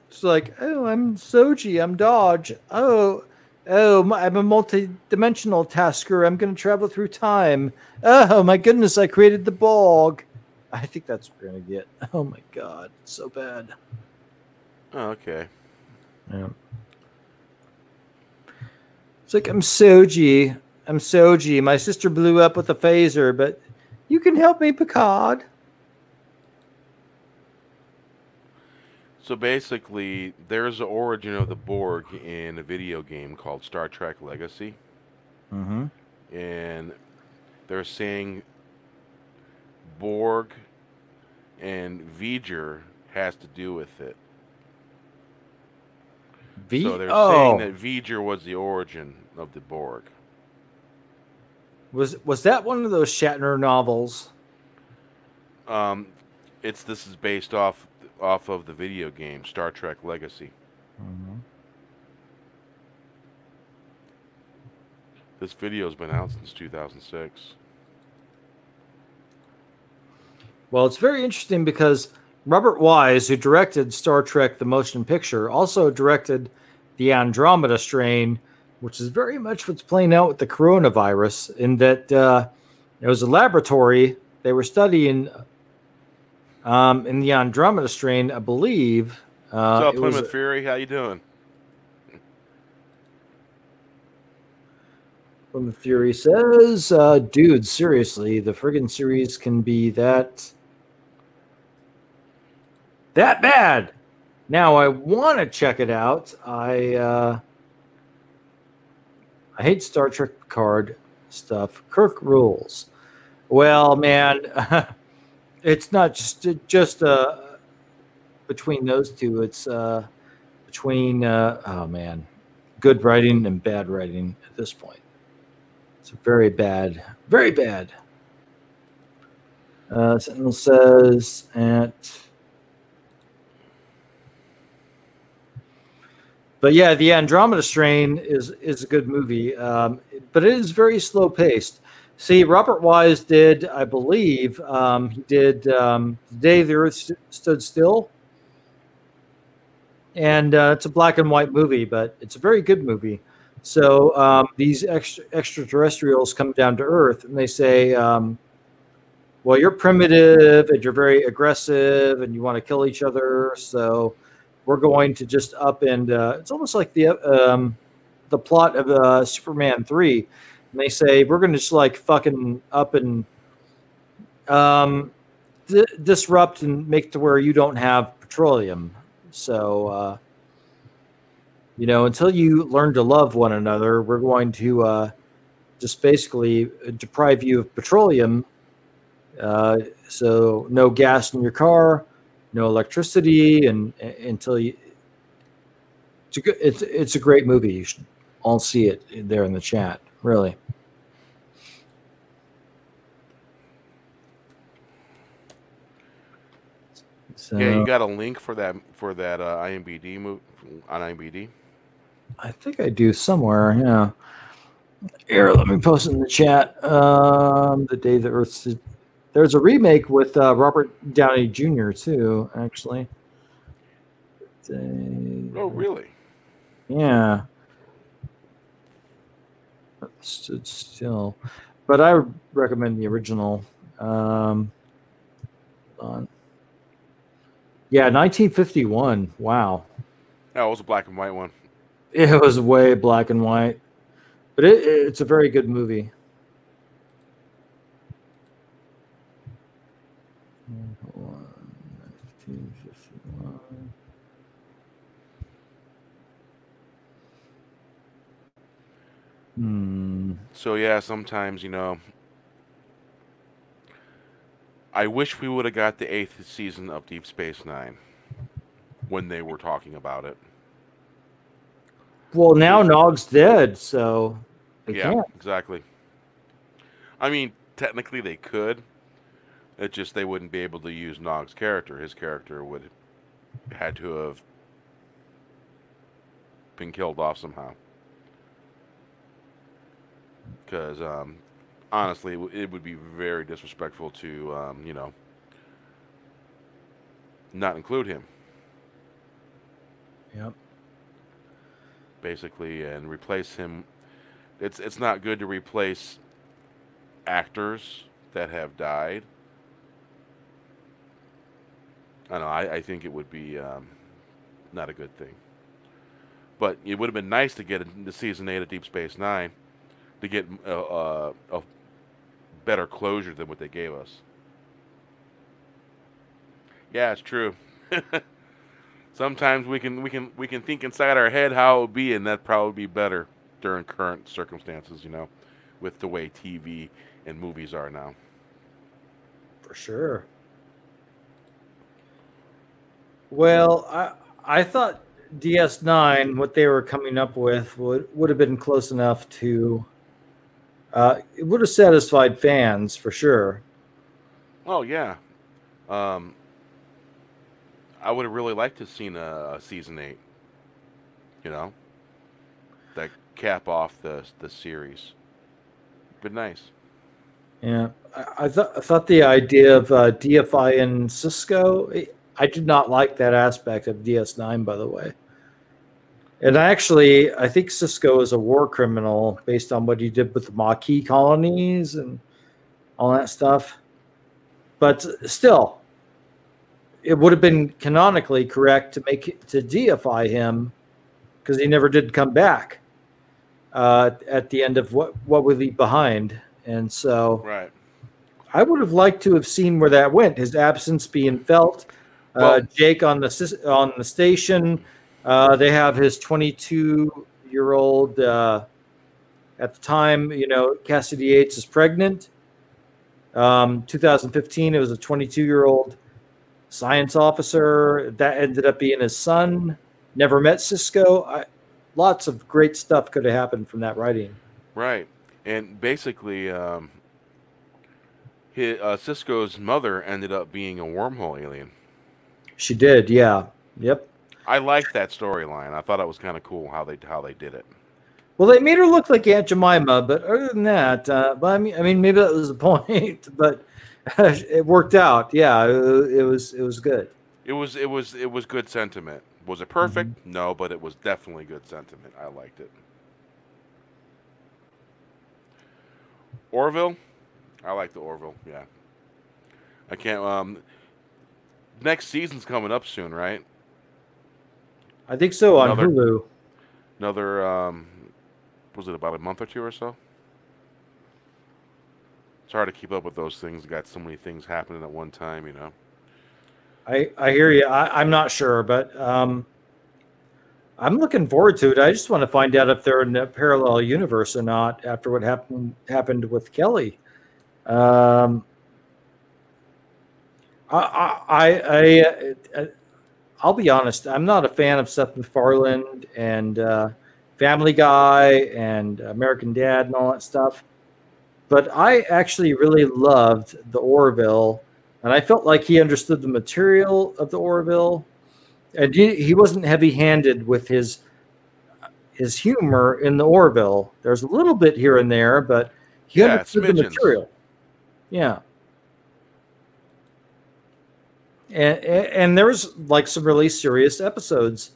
C: It's like, oh, I'm Soji, I'm Dodge. Oh, I'm a multi-dimensional tasker. I'm going to travel through time. Oh my goodness, I created the Borg. I think that's what we're going to get. Oh my God, it's so bad.
A: Oh, okay.
C: Yeah. It's like, I'm Soji. My sister blew up with a phaser, but you can help me, Picard.
A: So basically, there's the origin of the Borg in a video game called Star Trek Legacy.
C: Mm-hmm.
A: And they're saying Borg and V'ger has to do with it. So they're saying that V'ger was the origin of the Borg.
C: Was that one of those Shatner novels?
A: This is based off of the video game Star Trek Legacy.
C: Mm-hmm.
A: This video's been out since 2006.
C: Well, it's very interesting because Robert Wise, who directed Star Trek the Motion Picture, also directed the Andromeda Strain, which is very much what's playing out with the coronavirus, in that it was a laboratory. They were studying in the Andromeda Strain, I believe.
A: What's up, Plymouth Fury? How you doing?
C: Plymouth Fury says, dude, seriously, the friggin' series can be that bad. Now, I want to check it out. I hate Star Trek Picard stuff. Kirk rules. Well, man, It's not just between those two. It's between oh man, good writing and bad writing at this point. It's very bad, very bad. Sentinel says but yeah, the Andromeda Strain is a good movie, but it is very slow paced. See, Robert Wise did, I believe, he did The Day the Earth Stood Still, and it's a black and white movie, but it's a very good movie. So these extraterrestrials come down to Earth, and they say, well, you're primitive and you're very aggressive and you want to kill each other. So we're going to just up and it's almost like the plot of Superman 3. And they say, we're going to just like fucking up and disrupt and make it to where you don't have petroleum. So, until you learn to love one another, we're going to just basically deprive you of petroleum. So no gas in your car, no electricity, and until you, it's a great movie. You should all see it there in the chat. Really. So,
A: yeah, you got a link for that IMBD movie on IMBD?
C: I think I do somewhere. Yeah. Here, let me post it in the chat. The Day the Earth. There's a remake with Robert Downey Jr. too, actually.
A: Oh, really?
C: Yeah. Stood Still, but I recommend the original. Hold on. Yeah, 1951. Wow.
A: Oh, it was a black and white one.
C: It was way black and white, but it's a very good movie. Hold on. 1951.
A: So yeah, sometimes I wish we would have got the 8th season of Deep Space Nine when they were talking about it.
C: Well, now Nog's dead, so they can't.
A: Exactly. I mean, technically they could. It's just they wouldn't be able to use Nog's character. His character would had to have been killed off somehow. Because honestly, it would be very disrespectful to not include him.
C: Yep.
A: Basically, and replace him. It's not good to replace actors that have died. I don't know. I think it would be not a good thing. But it would have been nice to get into season 8 of Deep Space Nine to get a better closure than what they gave us. Yeah, it's true. Sometimes we can think inside our head how it would be, and that'd probably be better during current circumstances, with the way TV and movies are now.
C: For sure. Well, I thought DS9, what they were coming up with, would have been close enough to. It would have satisfied fans for sure.
A: Oh yeah. I would have really liked to have seen a season 8. That cap off the series. Been nice.
C: Yeah, I thought the idea of deifying Cisco, I did not like that aspect of DS9, by the way. And I think Cisco is a war criminal based on what he did with the Maquis colonies and all that stuff. But still, it would have been canonically correct to deify him because he never did come back at the end of what we leave behind. And so
A: right.
C: I would have liked to have seen where that went, his absence being felt. Jake on the station. They have his 22-year-old at the time, Cassidy Yates is pregnant. 2015, it was a 22-year-old science officer that ended up being his son. Never met Cisco. Lots of great stuff could have happened from that writing.
A: Right, and basically, Cisco's mother ended up being a wormhole alien.
C: She did, yeah. Yep.
A: I liked that storyline. I thought it was kind of cool how they did it.
C: Well, they made her look like Aunt Jemima, but other than that, but I mean, maybe that was the point. But it worked out. Yeah, it was good.
A: It was good sentiment. Was it perfect? Mm-hmm. No, but it was definitely good sentiment. I liked it. Orville, I like the Orville. Yeah, I can't. Next season's coming up soon, right?
C: I think so. On Hulu.
A: Another. Was it about a month or two or so? It's hard to keep up with those things. Got so many things happening at one time, you know.
C: I hear you. I'm not sure, but I'm looking forward to it. I just want to find out if they're in a parallel universe or not after what happened with Kelly. I'll be honest. I'm not a fan of Seth MacFarlane and Family Guy and American Dad and all that stuff. But I actually really loved the Orville, and I felt like he understood the material of the Orville, and he wasn't heavy-handed with his humor in the Orville. There's a little bit here and there, but he understood the material. Yeah. And there was like some really serious episodes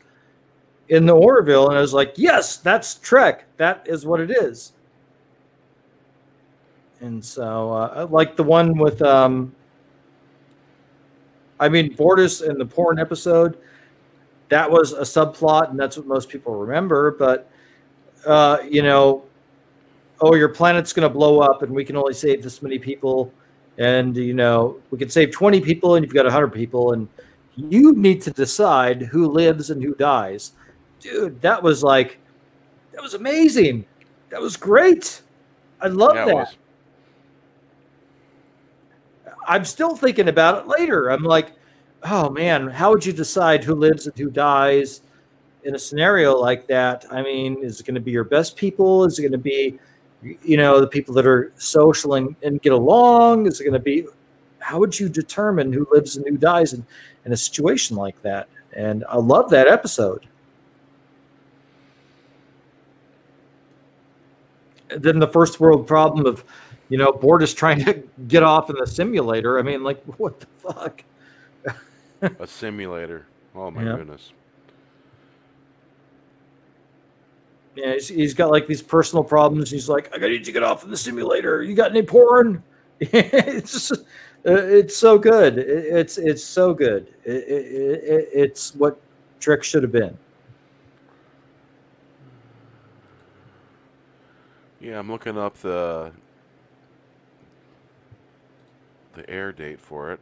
C: in the Orville, and I was like, yes, that's Trek. That is what it is. And so, like the one with, Bortus in the porn episode, that was a subplot, and that's what most people remember. But, your planet's going to blow up, and we can only save this many people. And, we can save 20 people, and you've got 100 people, and you need to decide who lives and who dies. Dude, that was amazing. That was great. I love that. I'm still thinking about it later. I'm like, oh man, how would you decide who lives and who dies in a scenario like that? I mean, is it going to be your best people? Is it going to be, the people that are social and get along? Is it going to be, how would you determine who lives and who dies in a situation like that? And I love that episode. And then the first world problem of, Bortus trying to get off in the simulator. I mean, like, what the fuck?
A: A simulator. Oh, my goodness.
C: Yeah, he's got, like, these personal problems. He's like, I need to get off in the simulator. You got any porn? It's so good. It's so good. It's what Trek should have been.
A: Yeah, I'm looking up the air date for it.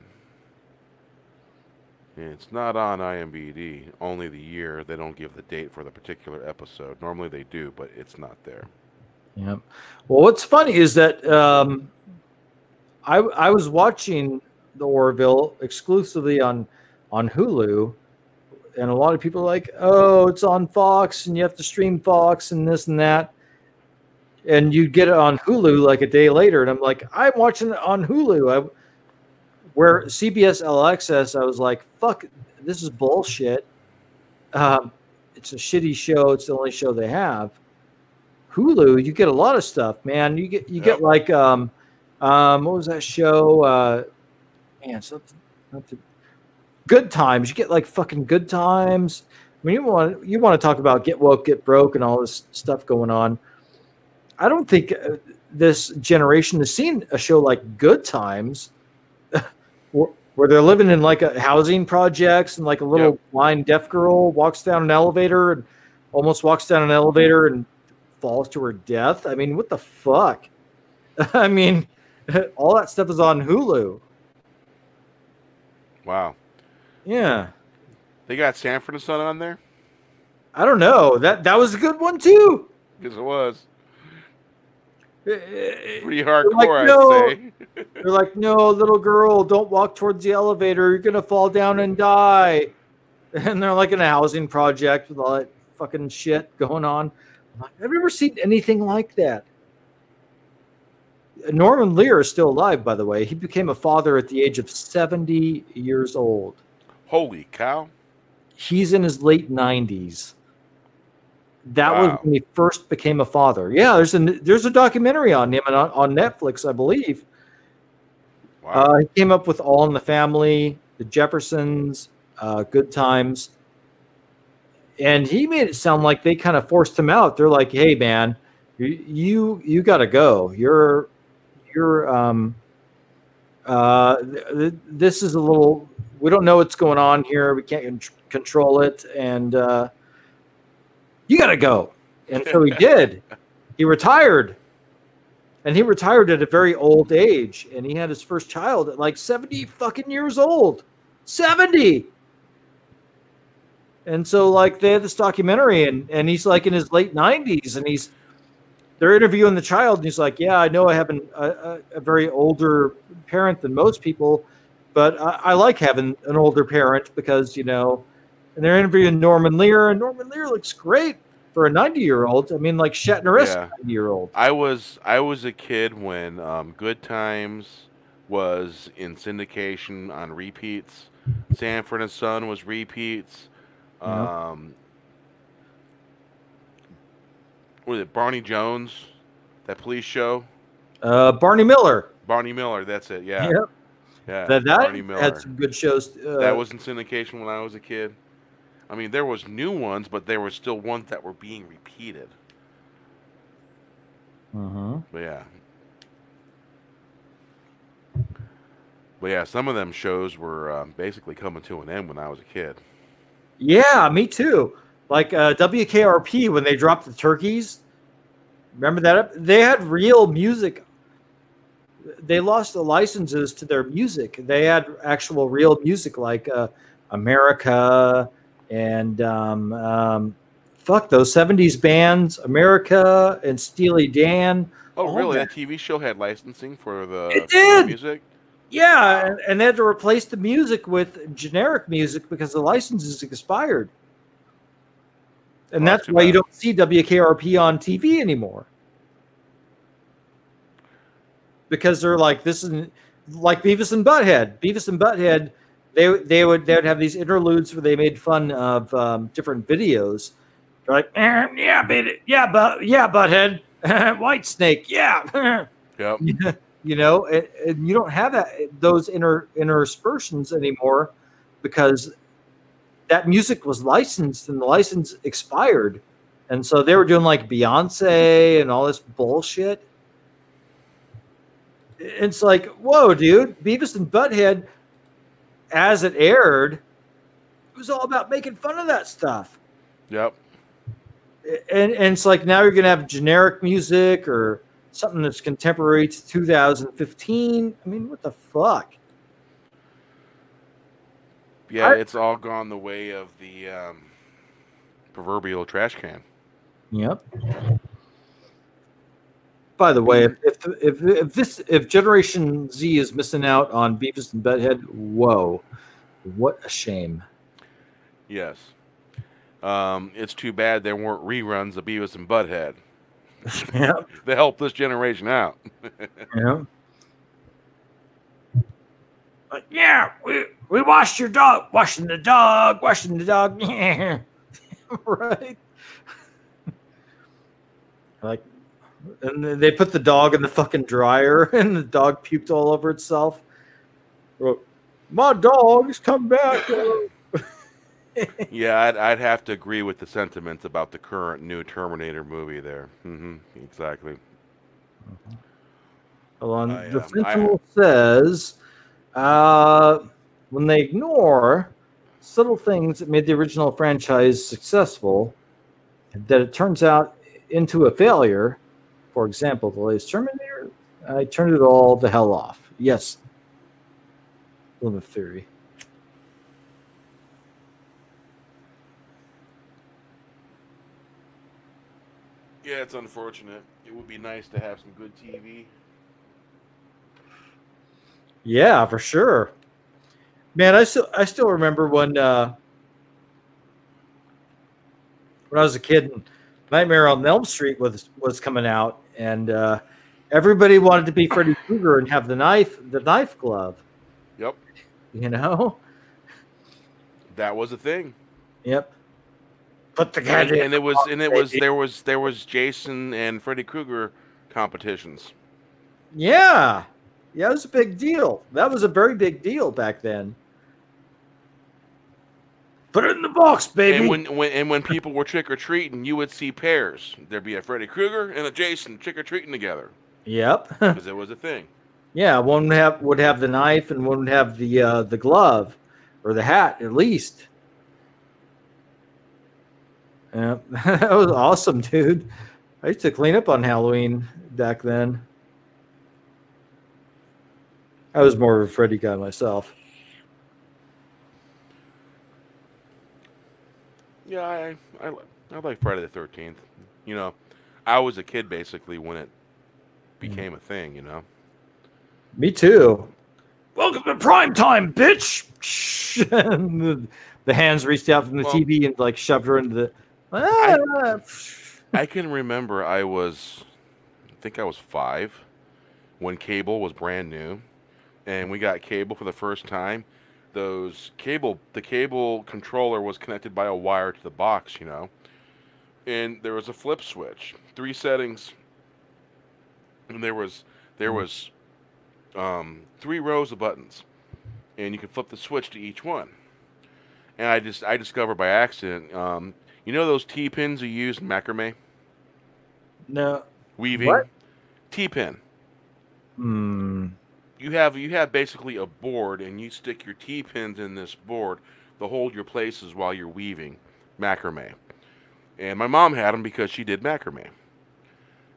A: And it's not on IMDb, only the year. They don't give the date for the particular episode. Normally they do, but it's not there.
C: Yeah. Well, what's funny is that I was watching the Orville exclusively on Hulu, and a lot of people are like, oh, it's on Fox, and you have to stream Fox and this and that. And you get it on Hulu like a day later, and I'm like, I'm watching it on Hulu. Where CBS All Access, I was like, fuck, this is bullshit. It's a shitty show. It's the only show they have. Hulu, you get a lot of stuff, man. You get like, what was that show? Something. Good Times. You get like fucking Good Times. I mean, you want to talk about Get Woke, Get Broke, and all this stuff going on. I don't think this generation has seen a show like Good Times, where they're living in like a housing projects, and like a little blind deaf girl walks down an elevator and almost walks down an elevator and falls to her death. I mean, what the fuck? I mean, all that stuff is on Hulu.
A: Wow.
C: Yeah.
A: They got Sanford and Son on there?
C: I don't know. That was a good one too.
A: Yes, it was. Pretty
C: Like,
A: hardcore,
C: no.
A: I'd say.
C: They're like, no, little girl, don't walk towards the elevator. You're going to fall down and die. And they're like in a housing project with all that fucking shit going on. I'm like, I've never seen anything like that. Norman Lear is still alive, by the way. He became a father at the age of 70 years old.
A: Holy cow.
C: He's in his late 90s. That
A: Wow.
C: was when he first became a father. Yeah, there's a documentary on him on Netflix, I believe.
A: Wow.
C: He came up with All in the Family, The Jeffersons, Good Times. And he made it sound like they kind of forced him out. They're like, hey, man, you got to go. This is a little, we don't know what's going on here. We can't control it. And you got to go. And so he did. He retired. And he retired at a very old age. And he had his first child at like 70 fucking years old. 70. And so like they had this documentary and he's like in his late 90s and they're interviewing the child and he's like, yeah, I know I have a very older parent than most people, but I like having an older parent because, you know, and they're interviewing Norman Lear and Norman Lear looks great for a 90-year-old. I mean, like Shatner-esque 90-year-old.
A: I was a kid when Good Times was in syndication on repeats. Sanford and Son was repeats.
C: Yeah.
A: Was it Barney Jones, that police show?
C: Barney Miller.
A: Barney Miller, that's it. Yeah.
C: Yep.
A: Yeah.
C: That
A: Barney Miller
C: had some good shows.
A: That was in syndication when I was a kid. I mean, there was new ones, but there were still ones that were being repeated. But yeah, some of them shows were basically coming to an end when I was a kid.
C: Yeah, me too. Like WKRP, when they dropped the turkeys. Remember that? They had real music. They lost the licenses to their music. They had actual real music like America and fuck those 70s bands, America and Steely Dan.
A: Oh, really? That TV show had licensing for
C: It did.
A: Music?
C: Yeah, and they had to replace the music with generic music because the licenses expired. And that's why you don't see WKRP on TV anymore. Because they're like, this is like Beavis and Butthead. Beavis and Butthead, they would have these interludes where they made fun of different videos. They're like, Butthead, White Snake, yeah.
A: Yep.
C: You know, and you don't have those interspersions anymore because that music was licensed and the license expired. And so they were doing like Beyonce and all this bullshit. It's like, whoa, dude, Beavis and Butthead, as it aired, it was all about making fun of that stuff.
A: Yep.
C: And it's like now you're going to have generic music or something that's contemporary to 2015. I mean, what the fuck?
A: Yeah, it's all gone the way of the proverbial trash can.
C: Yep. By the way, if Generation Z is missing out on Beavis and Butthead, whoa, what a shame.
A: Yes. It's too bad there weren't reruns of Beavis and Butthead.
C: Yeah.
A: They helped this generation out.
C: Yeah. Like, yeah, we washed your dog, washing the dog. Yeah. Right. Like, and then they put the dog in the fucking dryer and the dog puked all over itself. My dog's come back.
A: Yeah, I'd have to agree with the sentiments about the current new Terminator movie there. Exactly.
C: Hold on. The Sentinel says, when they ignore subtle things that made the original franchise successful, that it turns out into a failure. For example, the latest Terminator, I turned it all the hell off. Yes. Limit theory.
A: Yeah, it's unfortunate. It would be nice to have some good TV.
C: Yeah, for sure. Man, I still remember when I was a kid and Nightmare on Elm Street was coming out, and everybody wanted to be Freddy Krueger and have the knife glove.
A: Yep.
C: You know?
A: That was a thing.
C: Yep. Put the candy
A: and it was there was Jason and Freddy Krueger competitions.
C: Yeah. Yeah, it was a big deal. That was a very big deal back then. Put it in the box, baby.
A: And when people were trick or treating, you would see pairs. There'd be a Freddy Krueger and a Jason trick or treating together.
C: Yep.
A: Because it was a thing.
C: Yeah, one would have the knife and one would have the glove or the hat at least. Yeah, that was awesome, dude. I used to clean up on Halloween back then. I was more of a Freddy guy myself.
A: Yeah, I like Friday the 13th. You know, I was a kid basically when it became a thing, you know.
C: Me too. Welcome to prime time, bitch. the hands reached out from the TV and like shoved her into the.
A: I can remember I think I was 5 when cable was brand new, and we got cable for the first time. The cable controller was connected by a wire to the box, you know, and there was a flip switch, 3 settings, and there was 3 rows of buttons, and you could flip the switch to each one. And I discovered by accident, you know those T-pins you use in macrame?
C: No.
A: Weaving?
C: What?
A: T-pin.
C: Hmm.
A: You have basically a board, and you stick your T-pins in this board to hold your places while you're weaving macrame. And my mom had them because she did macrame.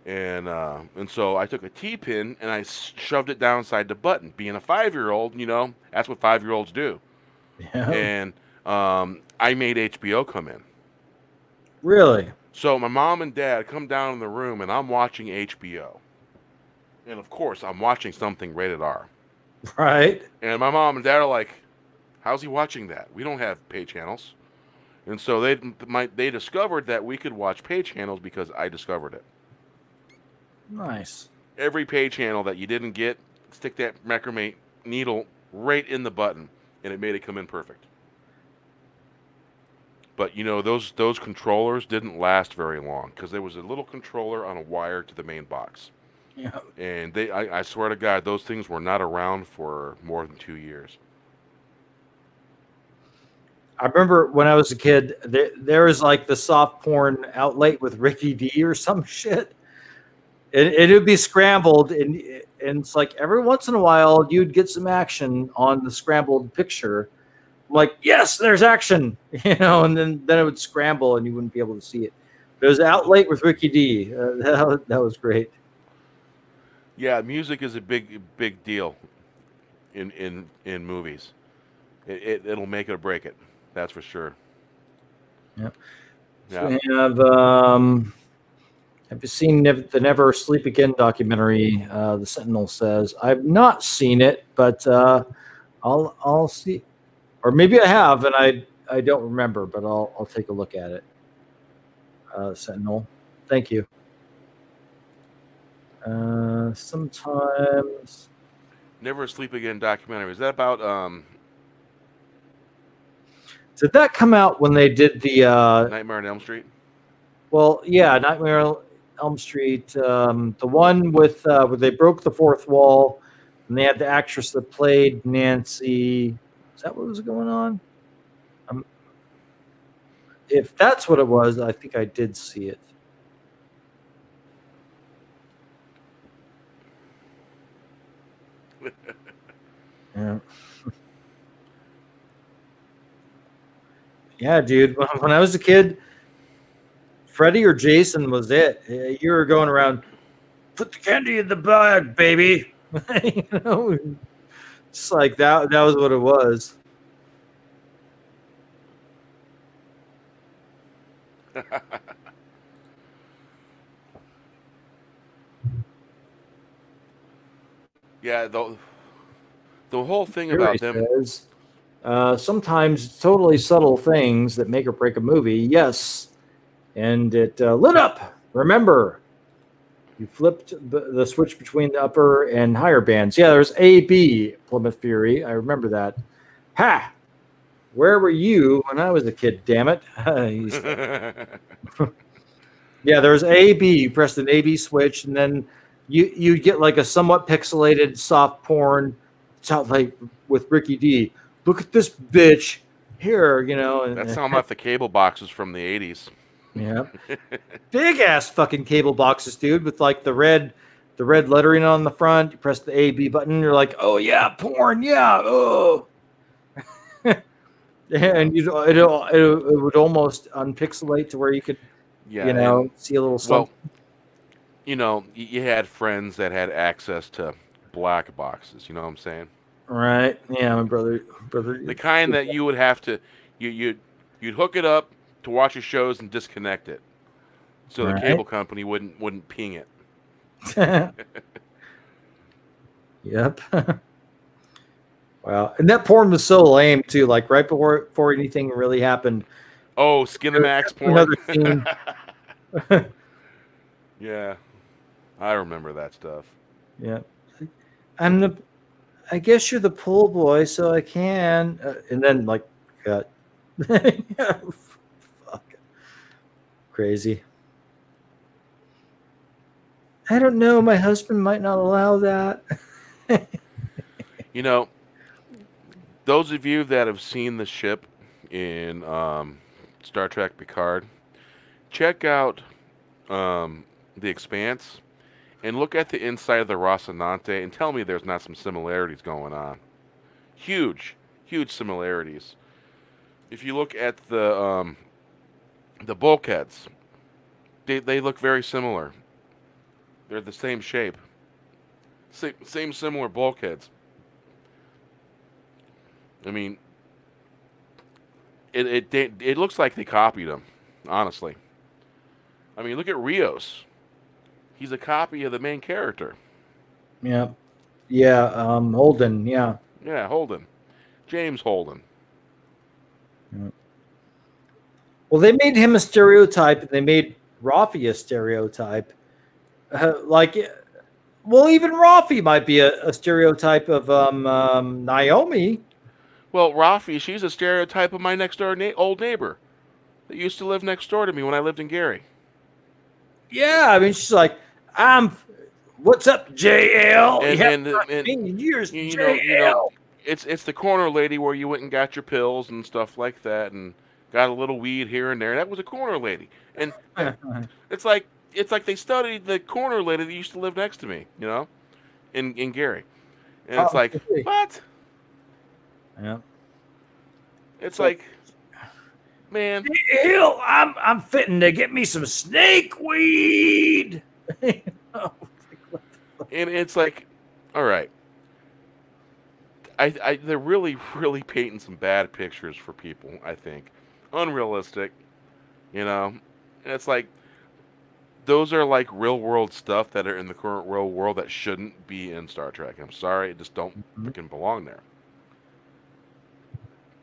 A: And so I took a T-pin and I shoved it down inside the button. Being a 5-year-old, you know, that's what 5-year-olds do.
C: Yeah.
A: And I made HBO come in.
C: Really?
A: So my mom and dad come down in the room, and I'm watching HBO. And of course, I'm watching something rated R.
C: Right.
A: And my mom and dad are like, "How's he watching that? We don't have pay channels." And so they discovered that we could watch pay channels because I discovered it.
C: Nice.
A: Every pay channel that you didn't get, stick that macrame needle right in the button, and it made it come in perfect. But you know, those controllers didn't last very long because there was a little controller on a wire to the main box.
C: Yeah.
A: And I swear to God, those things were not around for more than 2 years.
C: I remember when I was a kid, there was like the soft porn outlet with Ricky D or some shit. And it would be scrambled, and it's like every once in a while you'd get some action on the scrambled picture. Like, yes, there's action, you know, and then it would scramble and you wouldn't be able to see it. But it was Outlet with Ricky D. That was great.
A: Yeah, music is a big deal in movies. It'll make it or break it. That's for sure.
C: Yep.
A: Yeah.
C: So we have you seen the Never Sleep Again documentary? The Sentinel says I've not seen it, but I'll see, or maybe I have and I don't remember, but I'll take a look at it. Sentinel, thank you. Sometimes
A: Never Sleep Again documentary. Is that about
C: did that come out when they did the
A: Nightmare on Elm Street?
C: Well, yeah, Nightmare on Elm Street. The one with where they broke the fourth wall, and they had the actress that played Nancy. Is that what was going on? If that's what it was, I think I did see it. Yeah. Yeah, dude. When I was a kid, Freddy or Jason was it. You were going around, put the candy in the bag, baby. You know, just like that. That was what it was.
A: Yeah, the whole thing
C: Here
A: about
C: he
A: them.
C: says, sometimes totally subtle things that make or break a movie. Yes, and it lit up. Remember, you flipped the switch between the upper and higher bands. Yeah, there's A, B, Plymouth Fury. I remember that. Ha! Where were you when I was a kid, damn it? Yeah, there's A, B. You pressed an A, B switch, and then you get like a somewhat pixelated soft porn, like with Ricky D. Look at this bitch here, you know. And,
A: That sound like the cable boxes from the 80s.
C: yeah, big ass fucking cable boxes, dude, with like the red lettering on the front. You press the A, B button, you're like, oh yeah, porn, yeah, oh. And it would almost unpixelate to where you could, see a little something.
A: Well, you had friends that had access to black boxes. You know what I'm saying?
C: Right. Yeah, my brother.
A: The kind that you would have to, you'd hook it up to watch your shows and disconnect it, so the cable company wouldn't ping it.
C: Yep. Wow. And that porn was so lame too. Like right before anything really happened.
A: Oh, Skinamax porn.
C: Another scene.
A: Yeah, I remember that stuff.
C: Yeah. I guess you're the pool boy, so I can. And then like, cut. Fuck. Crazy. I don't know. My husband might not allow that.
A: Those of you that have seen the ship in Star Trek Picard, check out The Expanse and look at the inside of the Rocinante and tell me there's not some similarities going on. Huge similarities. If you look at the bulkheads, they look very similar. They're the same shape. Same similar bulkheads. I mean, it looks like they copied them, honestly. I mean, look at Rios. He's a copy of the main character.
C: Yeah. Yeah, Holden, yeah.
A: Yeah, Holden. James Holden.
C: Yeah. Well, they made him a stereotype, and they made Rafi a stereotype. Even Rafi might be a stereotype of Naomi.
A: Well, Rafi, she's a stereotype of my next door old neighbor that used to live next door to me when I lived in Gary.
C: Yeah, I mean, she's like, what's up, JL?
A: It's the corner lady where you went and got your pills and stuff like that, and got a little weed here and there. That was a corner lady, and it's like they studied the corner lady that used to live next to me, in Gary, and it's like, what?
C: Yeah.
A: It's like, man.
C: Hell, I'm fitting to get me some snake weed.
A: And it's like, all right. They're really, really painting some bad pictures for people, I think. Unrealistic. And it's like, those are like real world stuff that are in the current real world that shouldn't be in Star Trek. I'm sorry, it just don't freaking belong there.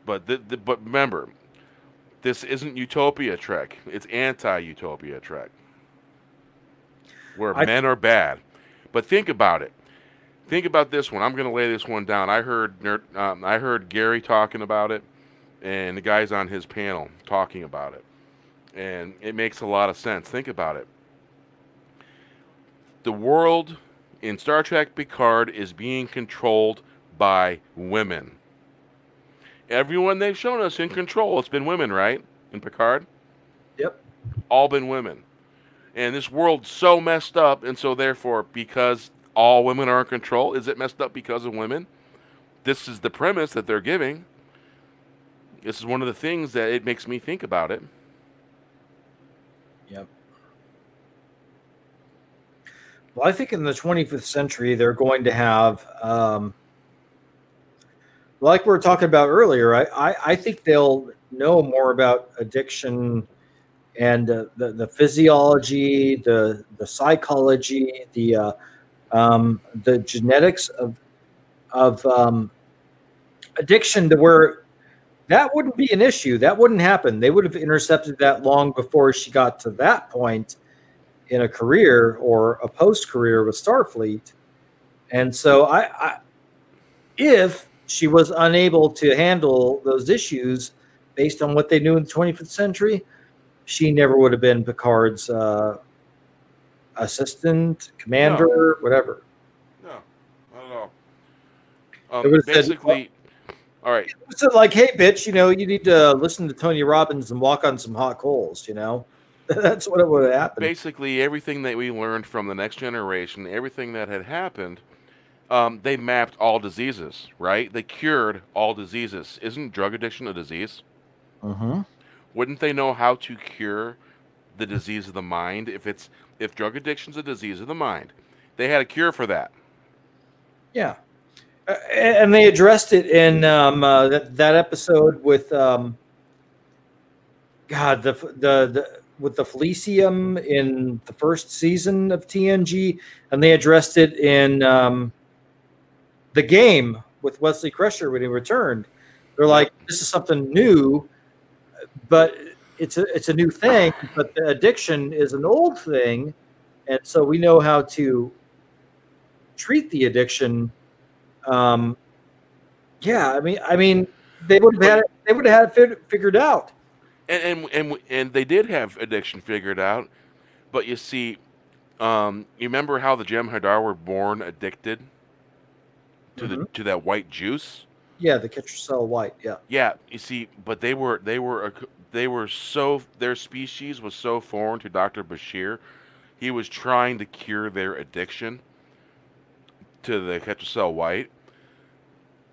A: But remember, this isn't Utopia Trek. It's anti-Utopia Trek, where men are bad. But think about it. Think about this one. I'm going to lay this one down. I heard Gary talking about it, and the guys on his panel talking about it, and it makes a lot of sense. Think about it. The world in Star Trek Picard is being controlled by women. Everyone they've shown us in control, it's been women, right? In Picard?
C: Yep.
A: All been women. And this world's so messed up, and so therefore, because all women are in control, is it messed up because of women? This is the premise that they're giving. This is one of the things that it makes me think about it.
C: Yep. Well, I think in the 25th century, they're going to have... like we were talking about earlier, I think they'll know more about addiction and the physiology, the psychology, the the genetics of addiction to where that wouldn't be an issue. That wouldn't happen. They would have intercepted that long before she got to that point in a career or a post-career with Starfleet. And so if she was unable to handle those issues based on what they knew in the 25th century, she never would have been Picard's assistant, commander, whatever.
A: No, not at all. Basically, all right.
C: So like, hey, bitch, you need to listen to Tony Robbins and walk on some hot coals, That's what it would have happened.
A: Basically, everything that we learned from the Next Generation, everything that had happened, they mapped all diseases, right? They cured all diseases. Isn't drug addiction a disease?
C: Mm-hmm.
A: Wouldn't they know how to cure the disease of the mind? If drug addiction's a disease of the mind, they had a cure for that.
C: Yeah. And they addressed it in that episode with with the Felicium in the first season of TNG, and they addressed it in the game with Wesley Crusher when he returned. They're like, this is something new, but it's a new thing, but the addiction is an old thing, and so we know how to treat the addiction. Yeah, I mean, they would have had it figured out.
A: And they did have addiction figured out, but you see, you remember how the Jem'Hadar were born addicted to to that white juice?
C: Yeah, the Ketracel white. Yeah.
A: Yeah, you see, but their species was so foreign to Dr. Bashir, he was trying to cure their addiction to the Ketracel white,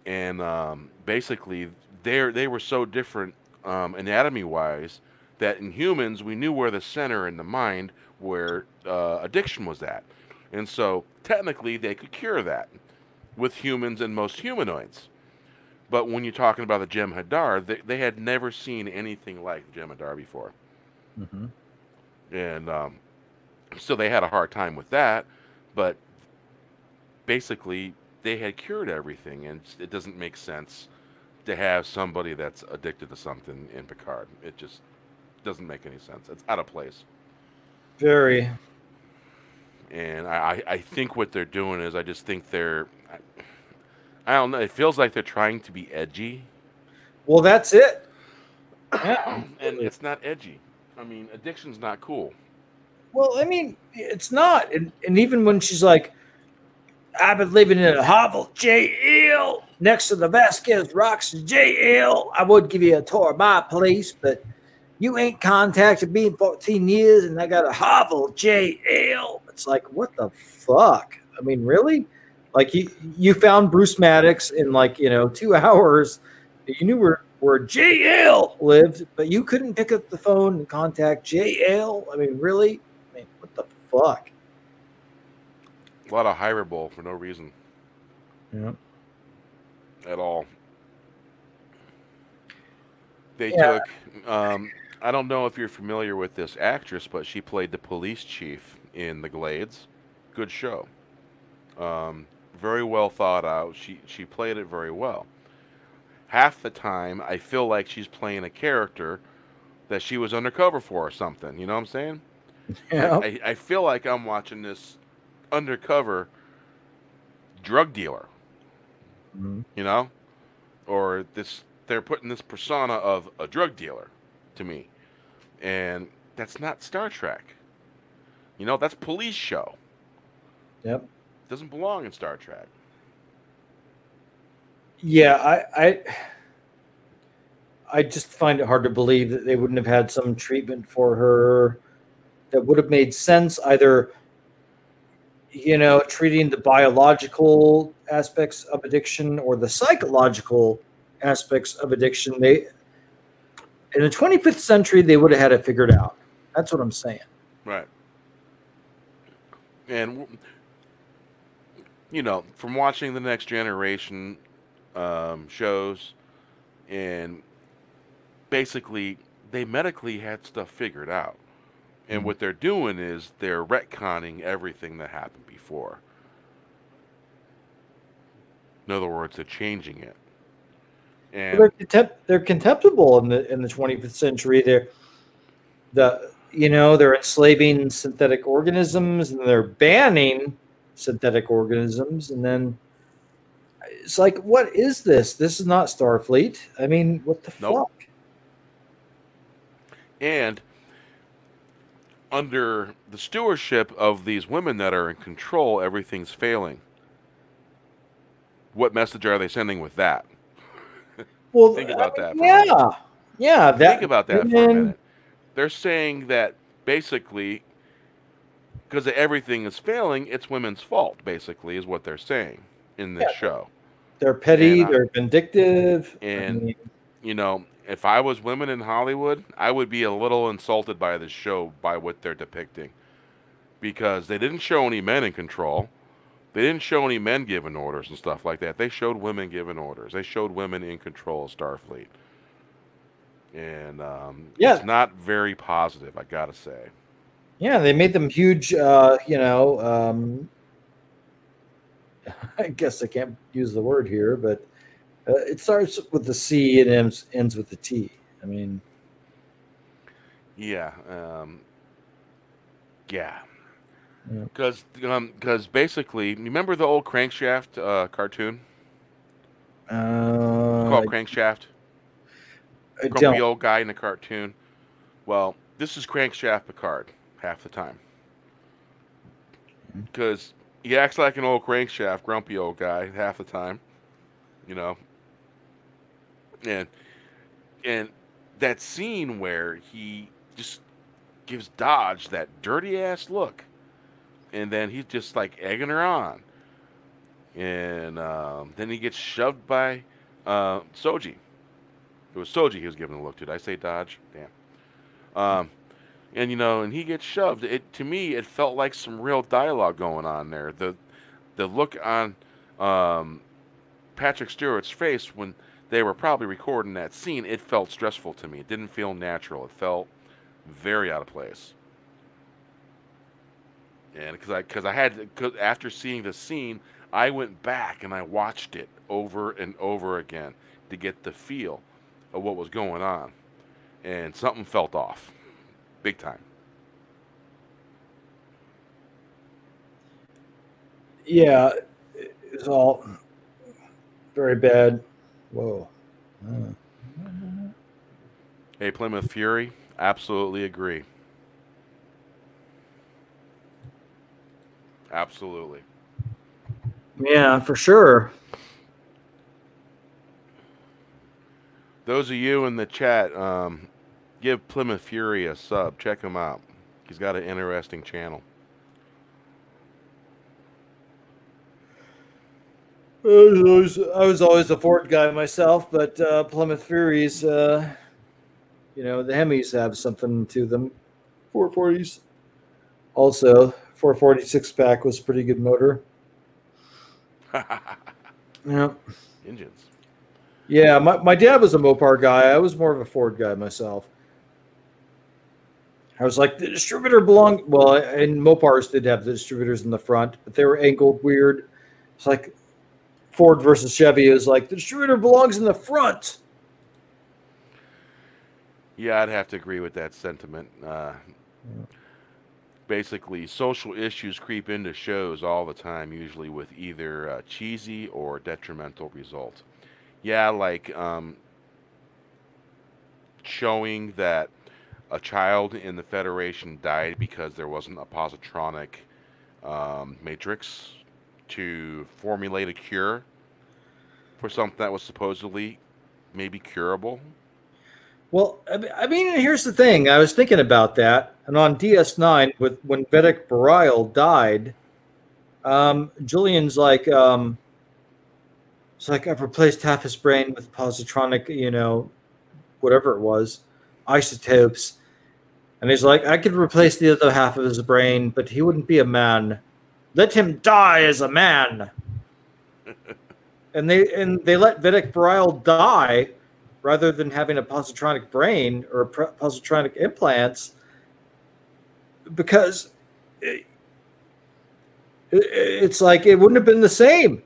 A: and basically they were so different anatomy-wise that in humans we knew where the center in the mind where addiction was at, and so technically they could cure that with humans and most humanoids. But when you're talking about the Jem'Hadar, they had never seen anything like the Jem'Hadar before, and so they had a hard time with that. But basically, they had cured everything, and it doesn't make sense to have somebody that's addicted to something in Picard. It just doesn't make any sense. It's out of place.
C: Very.
A: And I think what they're doing is, I just think I don't know. It feels like they're trying to be edgy.
C: Well, that's it. Yeah.
A: And it's not edgy. I mean, addiction's not cool.
C: Well, I mean, it's not. And even when she's like, I've been living in a hovel jail next to the Vasquez Rocks jail. I would give you a tour of my place, but you ain't contacted me in 14 years, and I got a hovel jail. It's like, what the fuck? I mean, really? Like, you found Bruce Maddox in 2 hours. You knew where JL lived, but you couldn't pick up the phone and contact JL. I mean, really? I mean, what the fuck?
A: A lot of hyperbole for no reason.
C: Yeah.
A: At all. They took, I don't know if you're familiar with this actress, but she played the police chief in The Glades. Good show. Very well thought out. She played it very well. Half the time, I feel like she's playing a character that she was undercover for or something. You know what I'm saying?
C: Yeah.
A: I feel like I'm watching this undercover drug dealer. You know? Or they're putting this persona of a drug dealer to me. And that's not Star Trek. That's police show.
C: Yep.
A: Doesn't belong in Star Trek.
C: Yeah, I just find it hard to believe that they wouldn't have had some treatment for her that would have made sense, either treating the biological aspects of addiction or the psychological aspects of addiction. In the 25th century, they would have had it figured out. That's what I'm saying.
A: Right. And from watching the Next Generation shows, and basically they medically had stuff figured out, and what they're doing is they're retconning everything that happened before. In other words, they're changing it. And
C: Well, they're contemptible in the 25th century. They're enslaving synthetic organisms, and they're banning synthetic organisms, and then it's like, what is this? This is not Starfleet. I mean, what the fuck?
A: And under the stewardship of these women that are in control, everything's failing. What message are they sending with that?
C: Well,
A: think about that.
C: Yeah.
A: Think about that for a minute. They're saying that basically, because everything is failing, it's women's fault. Basically, is what they're saying in this show.
C: They're petty. They're vindictive.
A: And if I was women in Hollywood, I would be a little insulted by this show, by what they're depicting, because they didn't show any men in control. They didn't show any men giving orders and stuff like that. They showed women giving orders. They showed women in control of Starfleet. And it's not very positive, I gotta say.
C: Yeah, they made them huge, I guess I can't use the word here, but it starts with the C and ends with the T. I mean...
A: Yeah. Because basically, remember the old Crankshaft cartoon? Called Crankshaft? Grumpy old guy in the cartoon. Well, this is Crankshaft Picard half the time. Because he acts like an old crankshaft, grumpy old guy half the time. And that scene where he just gives Dodge that dirty ass look. And then he's just like egging her on. And then he gets shoved by Soji. It was Soji he was giving a look to. Did I say Dodge? Damn. And he gets shoved. To me, it felt like some real dialogue going on there. The look on Patrick Stewart's face when they were probably recording that scene, it felt stressful to me. It didn't feel natural. It felt very out of place. And because after seeing the scene, I went back and I watched it over and over again to get the feel of what was going on, and something felt off, big time.
C: Yeah, it's all very bad. Whoa.
A: Hey, Plymouth Fury, absolutely agree. Absolutely.
C: Yeah, for sure.
A: Those of you in the chat, give Plymouth Fury a sub. Check him out. He's got an interesting channel.
C: I was always a Ford guy myself, but Plymouth Furies, the Hemis have something to them. 440s. Also, 446 pack was a pretty good motor. Yeah.
A: Engines.
C: Yeah, my dad was a Mopar guy. I was more of a Ford guy myself. I was like, the distributor belonged... Well, and Mopars did have the distributors in the front, but they were angled weird. It's like Ford versus Chevy is like, the distributor belongs in the front.
A: Yeah, I'd have to agree with that sentiment. Basically, social issues creep into shows all the time, usually with either cheesy or detrimental result. Yeah, like showing that a child in the Federation died because there wasn't a positronic matrix to formulate a cure for something that was supposedly maybe curable.
C: Well, I mean, here's the thing. I was thinking about that, and on DS9, when Vedic Bareil died, Julian's like, it's like, I've replaced half his brain with positronic, whatever it was, isotopes. And he's like, I could replace the other half of his brain, but he wouldn't be a man. Let him die as a man. and they let Vedic Bareil die rather than having a positronic brain or positronic implants, because it's like it wouldn't have been the same.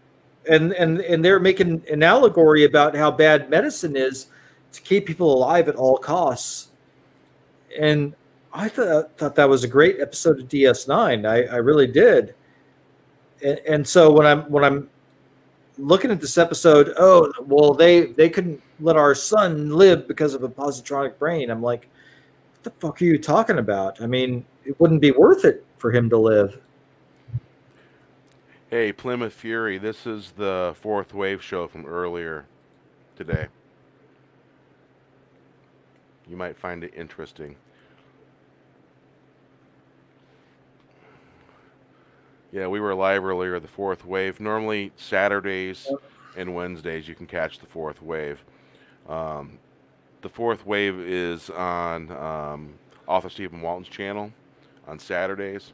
C: and they're making an allegory about how bad medicine is to keep people alive at all costs. And I thought that was a great episode of DS9. I really did. And so when I'm looking at this episode, oh well, they couldn't let our son live because of a positronic brain. I'm like, what the fuck are you talking about? I mean, it wouldn't be worth it for him to live.
A: Hey, Plymouth Fury, this is the Fourth Wave show from earlier today. You might find it interesting. Yeah, we were live earlier, the Fourth Wave. Normally Saturdays and Wednesdays you can catch the Fourth Wave. The Fourth Wave is on author Stephen Walton's channel on Saturdays.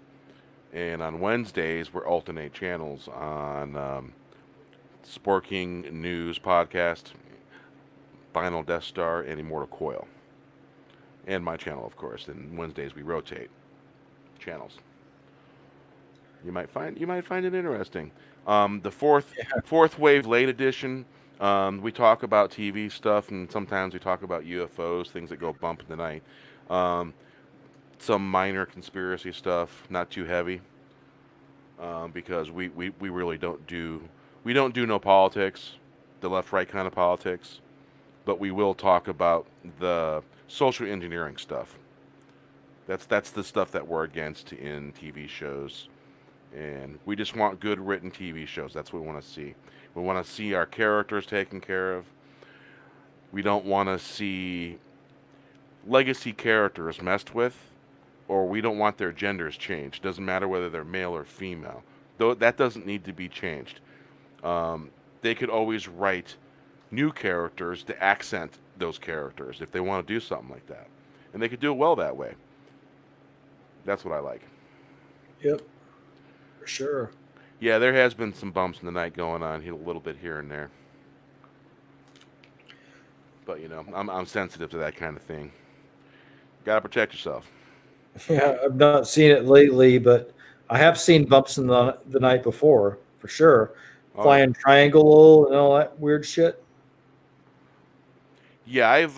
A: And on Wednesdays, we're alternate channels on Sporking News Podcast, FinalDeathStar, and Immortal Coil. And my channel, of course. And Wednesdays we rotate channels. You might find it interesting. The fourth wave late edition. We talk about TV stuff, and sometimes we talk about UFOs, things that go bump in the night. Some minor conspiracy stuff, not too heavy, because we really don't do no politics, the left-right kind of politics, but we will talk about the social engineering stuff. That's the stuff that we're against in TV shows, and we just want good written TV shows. That's what we want to see. We want to see our characters taken care of. We don't want to see legacy characters messed with, or we don't want their genders changed. Doesn't matter whether they're male or female. Though that doesn't need to be changed. They could always write new characters to accent those characters if they want to do something like that. And they could do it well that way. That's what I like.
C: Yep, for sure.
A: Yeah, there has been some bumps in the night going on a little bit here and there. But, you know, I'm sensitive to that kind of thing. Got to protect yourself.
C: Yeah, I've not seen it lately, but I have seen bumps in the night before, for sure. Flying triangle and all that weird shit.
A: Yeah, I've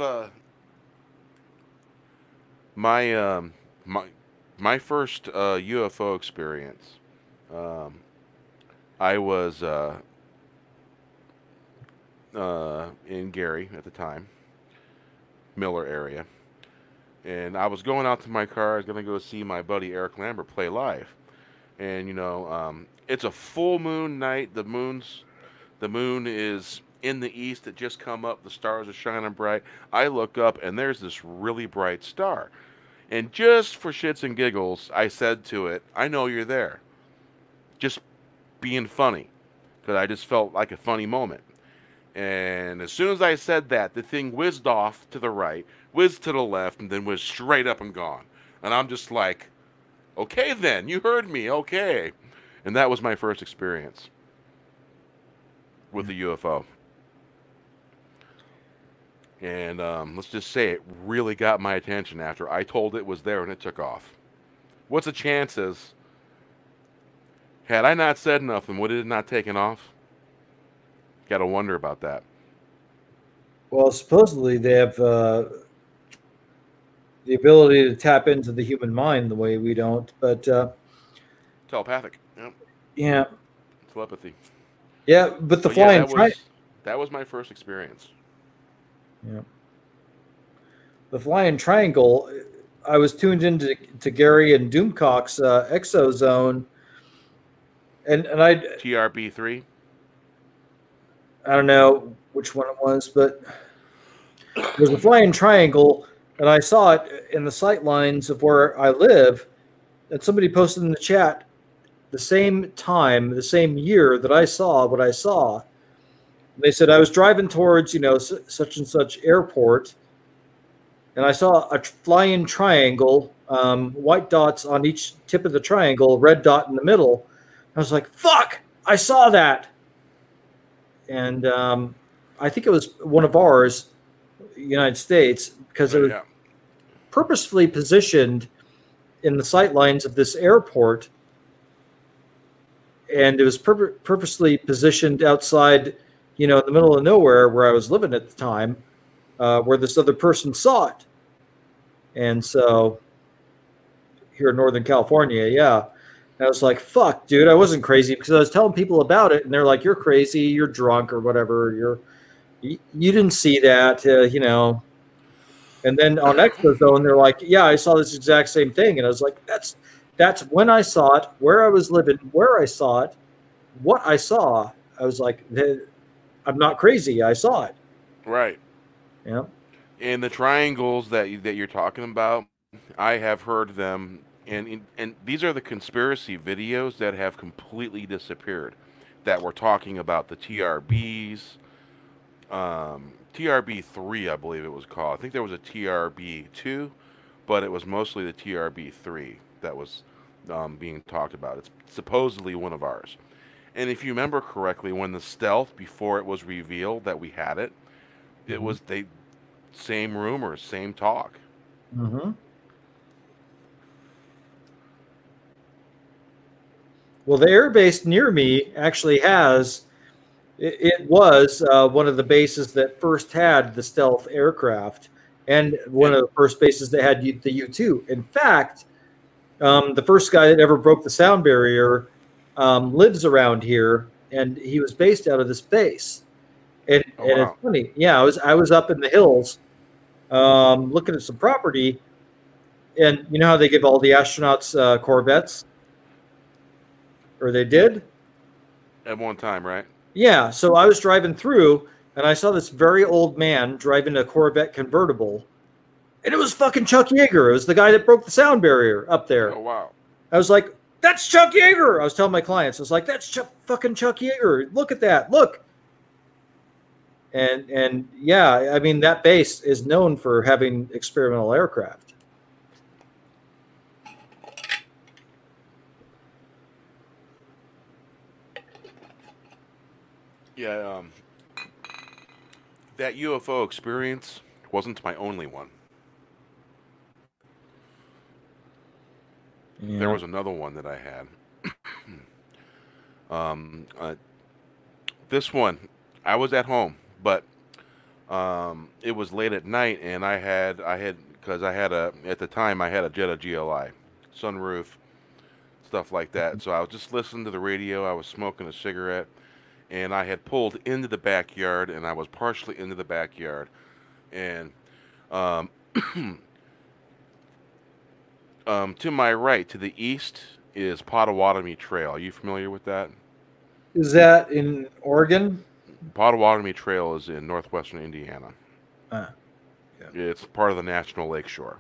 A: my first UFO experience. I was in Gary at the time, Miller area. And I was going out to my car. I was going to go see my buddy Eric Lambert play live. And, you know, it's a full moon night. The moon is in the east. It just come up. The stars are shining bright. I look up, and there's this really bright star. And just for shits and giggles, I said to it, I know you're there. Just being funny. Because I just felt like a funny moment. And as soon as I said that, the thing whizzed off to the right, whizzed to the left, and then whizzed straight up and gone. And I'm just like, okay then, you heard me, okay. And that was my first experience with the UFO. And let's just say it really got my attention after I told it was there and it took off. What's the chances? Had I not said nothing, would it have not taken off? Got to wonder about that.
C: Well, supposedly they have the ability to tap into the human mind the way we don't, but
A: telepathic. Yep.
C: Yeah.
A: Telepathy.
C: Yeah, but the flying
A: that was my first experience.
C: Yeah. The flying triangle. I was tuned into Gary and Doomcock's Exozone, and I
A: TRB3.
C: I don't know which one it was, but there was a flying triangle, and I saw it in the sight lines of where I live. And somebody posted in the chat the same time, the same year that I saw what I saw. They said I was driving towards, you know, such and such airport, and I saw a flying triangle, white dots on each tip of the triangle, red dot in the middle. I was like, "Fuck! I saw that." And I think it was one of ours, United States, because it was purposefully positioned in the sight lines of this airport. and it was purposely positioned outside, in the middle of nowhere where I was living at the time, where this other person saw it. And so here in Northern California, yeah. And I was like, fuck, dude, I wasn't crazy, because I was telling people about it, and they're like, you're crazy, you're drunk or whatever, you didn't see that, And then on Expo Zone, they're like, yeah, I saw this exact same thing. And I was like, that's when I saw it, where I was living, where I saw it, what I saw. I was like, I'm not crazy, I saw it.
A: Right.
C: Yeah.
A: And the triangles that you're talking about, I have heard them, and these are the conspiracy videos that have completely disappeared. That we're talking about the TRBs, TRB 3, I believe it was called. I think there was a TRB 2, but it was mostly the TRB 3 that was being talked about. It's supposedly one of ours. And if you remember correctly, when the stealth, before it was revealed that we had it, it was same rumors, same talk.
C: Mm-hmm. Well, the air base near me actually has, it was one of the bases that first had the stealth aircraft, and one of the first bases that had the U-2. In fact, the first guy that ever broke the sound barrier lives around here, and he was based out of this base. And,
A: Oh, wow.
C: It's funny. Yeah, I was up in the hills looking at some property, and you know how they give all the astronauts Corvettes? Or they did?
A: At one time, right?
C: Yeah, so I was driving through, and I saw this very old man driving a Corvette convertible, and it was fucking Chuck Yeager. It was the guy that broke the sound barrier up there.
A: Oh, wow.
C: I was like, that's Chuck Yeager! I was telling my clients, I was like, that's fucking Chuck Yeager. Look at that. Look. And yeah, I mean, that base is known for having experimental aircraft.
A: Yeah, that UFO experience wasn't my only one.
C: Yeah.
A: There was another one that I had. This one, I was at home, but it was late at night, and at the time I had a Jetta GLI, sunroof, stuff like that. So I was just listening to the radio. I was smoking a cigarette, and I had pulled into the backyard, and I was partially into the backyard, and to my right, to the east, is Potawatomi Trail. Are you familiar with that?
C: Is that in Oregon?
A: Potawatomi Trail is in northwestern Indiana.
C: Yeah.
A: It's part of the National Lakeshore.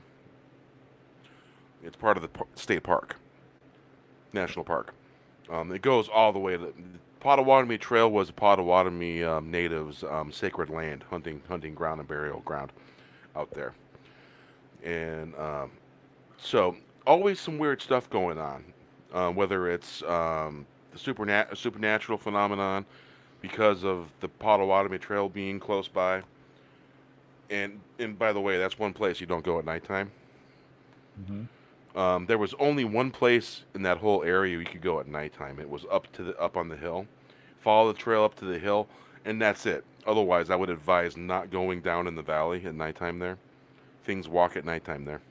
A: It's part of the state park, national park. It goes all the way to Potawatomi Trail. Was Potawatomi natives' sacred land, hunting ground and burial ground out there. And so always some weird stuff going on, whether it's the supernatural phenomenon because of the Potawatomi Trail being close by. And by the way, that's one place you don't go at nighttime.
C: Mm-hmm.
A: There was only one place in that whole area you could go at nighttime. It was up on the hill. Follow the trail up to the hill, and that's it. Otherwise, I would advise not going down in the valley at nighttime there. Things walk at nighttime there.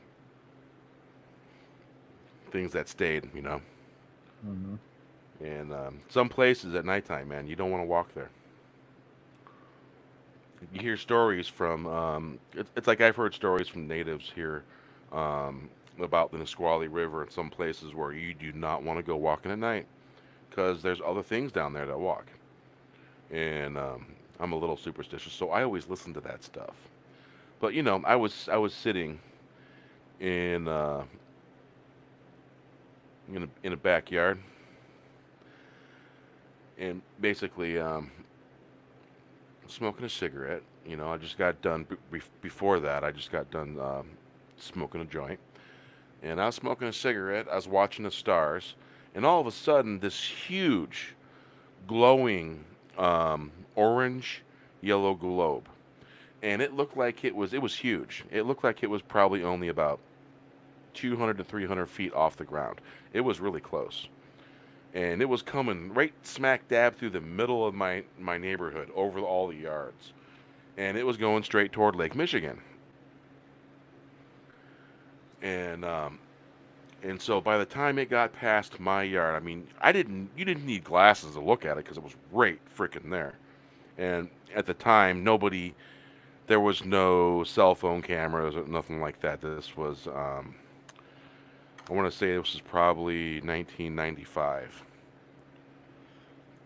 A: Things that stayed, you know.
C: Mm-hmm.
A: And some places at nighttime, man, you don't want to walk there. You hear stories from, it's like I've heard stories from natives here about the Nisqually River and some places where you do not want to go walking at night because there's other things down there that walk. And I'm a little superstitious, so I always listen to that stuff. But, you know, I was sitting in a backyard, and basically smoking a cigarette. You know, I just got done before that. I just got done smoking a joint, and I was smoking a cigarette. I was watching the stars, and all of a sudden, this huge, glowing orange, yellow globe, and it looked like it was huge. It looked like it was probably only about 200 to 300 feet off the ground. It was really close. and it was coming right smack dab through the middle of my neighborhood, over all the yards, and it was going straight toward Lake Michigan. And so by the time it got past my yard, I mean, you didn't need glasses to look at it because it was right freaking there. And at the time, there was no cell phone cameras or nothing like that. This was, I want to say this was probably 1995.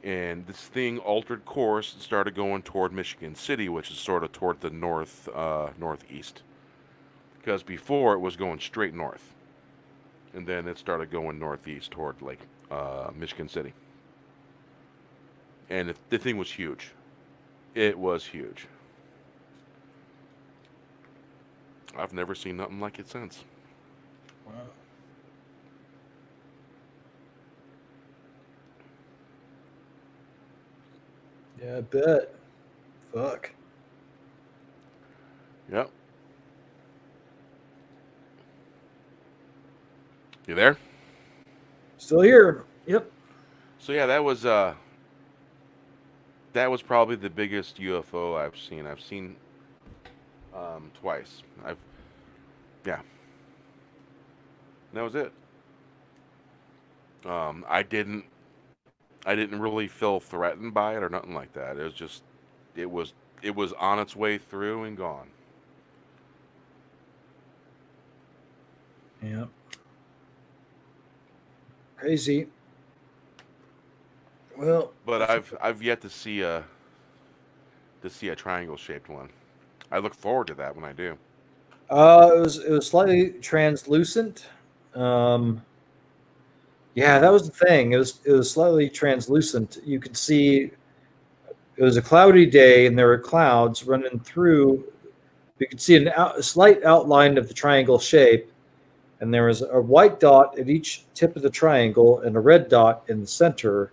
A: And this thing altered course and started going toward Michigan City, which is sort of toward the northeast. Because before it was going straight north. And then it started going northeast toward Michigan City. And the thing was huge. It was huge. I've never seen nothing like it since.
C: Wow. Yeah, I bet. Fuck.
A: Yep. You there?
C: Still here. Yep.
A: So yeah, that was probably the biggest UFO I've seen. I've seen twice. Yeah. And that was it. I didn't really feel threatened by it or nothing like that. It was just it was on its way through and gone.
C: Yep. Crazy. Well,
A: but I've yet to see a triangle shaped one. I look forward to that when I do.
C: It was slightly translucent. Yeah, that was the thing. It was slightly translucent. You could see it was a cloudy day, and there were clouds running through. You could see a slight outline of the triangle shape, and there was a white dot at each tip of the triangle and a red dot in the center.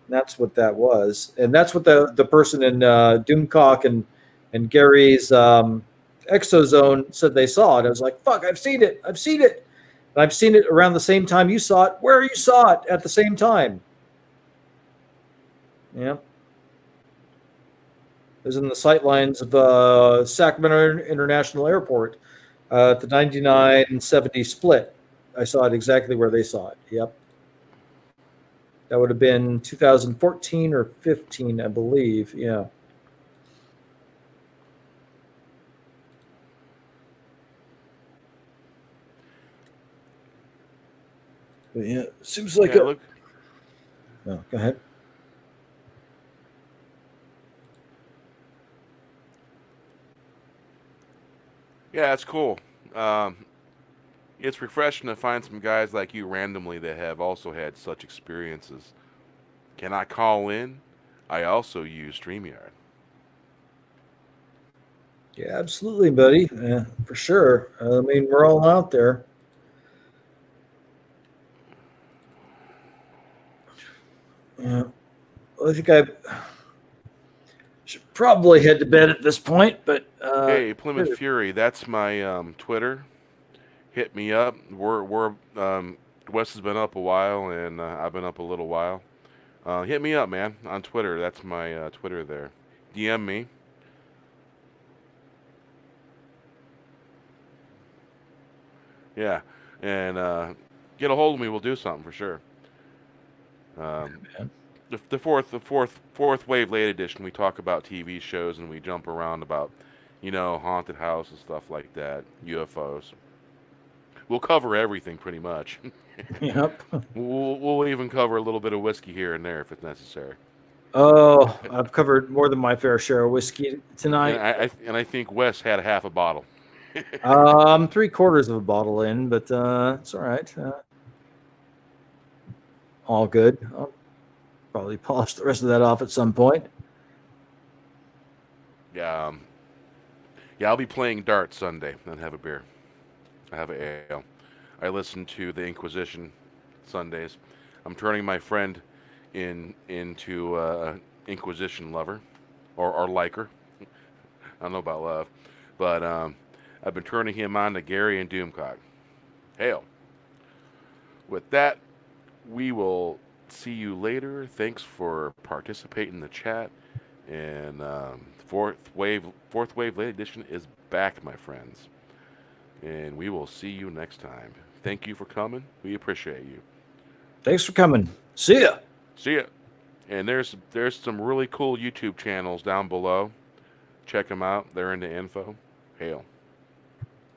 C: And that's what that was, and that's what the person in Doomcock and Gary's Exozone said they saw it. I was like, "Fuck, I've seen it! I've seen it!" And I've seen it around the same time you saw it. Where you saw it at the same time? Yeah, it was in the sightlines of Sacramento International Airport. At the 99-70 split. I saw it exactly where they saw it. Yep. That would have been 2014 or 15, I believe. Yeah. But yeah, seems like
A: Look.
C: Oh, go ahead.
A: Yeah, it's cool. It's refreshing to find some guys like you randomly that have also had such experiences. Can I call in? I also use StreamYard.
C: Yeah, absolutely, buddy. Yeah, for sure. I mean, we're all out there. Yeah. Well, I think I should probably head to bed at this point, but
A: hey, Plymouth Fury, that's my Twitter. Hit me up. Wes has been up a while, and I've been up a little while. Hit me up, man, on Twitter. That's my Twitter there. DM me. Yeah, and get a hold of me. We'll do something for sure. The fourth wave late edition. We talk about TV shows and we jump around about, haunted house and stuff like that, UFOs. We'll cover everything pretty much.
C: Yep.
A: We'll even cover a little bit of whiskey here and there if it's necessary.
C: Oh, I've covered more than my fair share of whiskey tonight.
A: And I think Wes had a half a bottle.
C: I'm 3/4 of a bottle in, but it's all right. All good. I'll probably polish the rest of that off at some point.
A: Yeah. Yeah, I'll be playing darts Sunday and have a beer. I have an ale. I listen to the Inquisition Sundays. I'm turning my friend into Inquisition lover or liker. I don't know about love, but I've been turning him on to Gary and Doomcock. Hail. With that, we will see you later. Thanks for participating in the chat. And fourth wave late edition is back, my friends. And we will see you next time. Thank you for coming. We appreciate you.
C: Thanks for coming. See ya.
A: See ya. And there's some really cool YouTube channels down below. Check them out. They're in the info. Hail.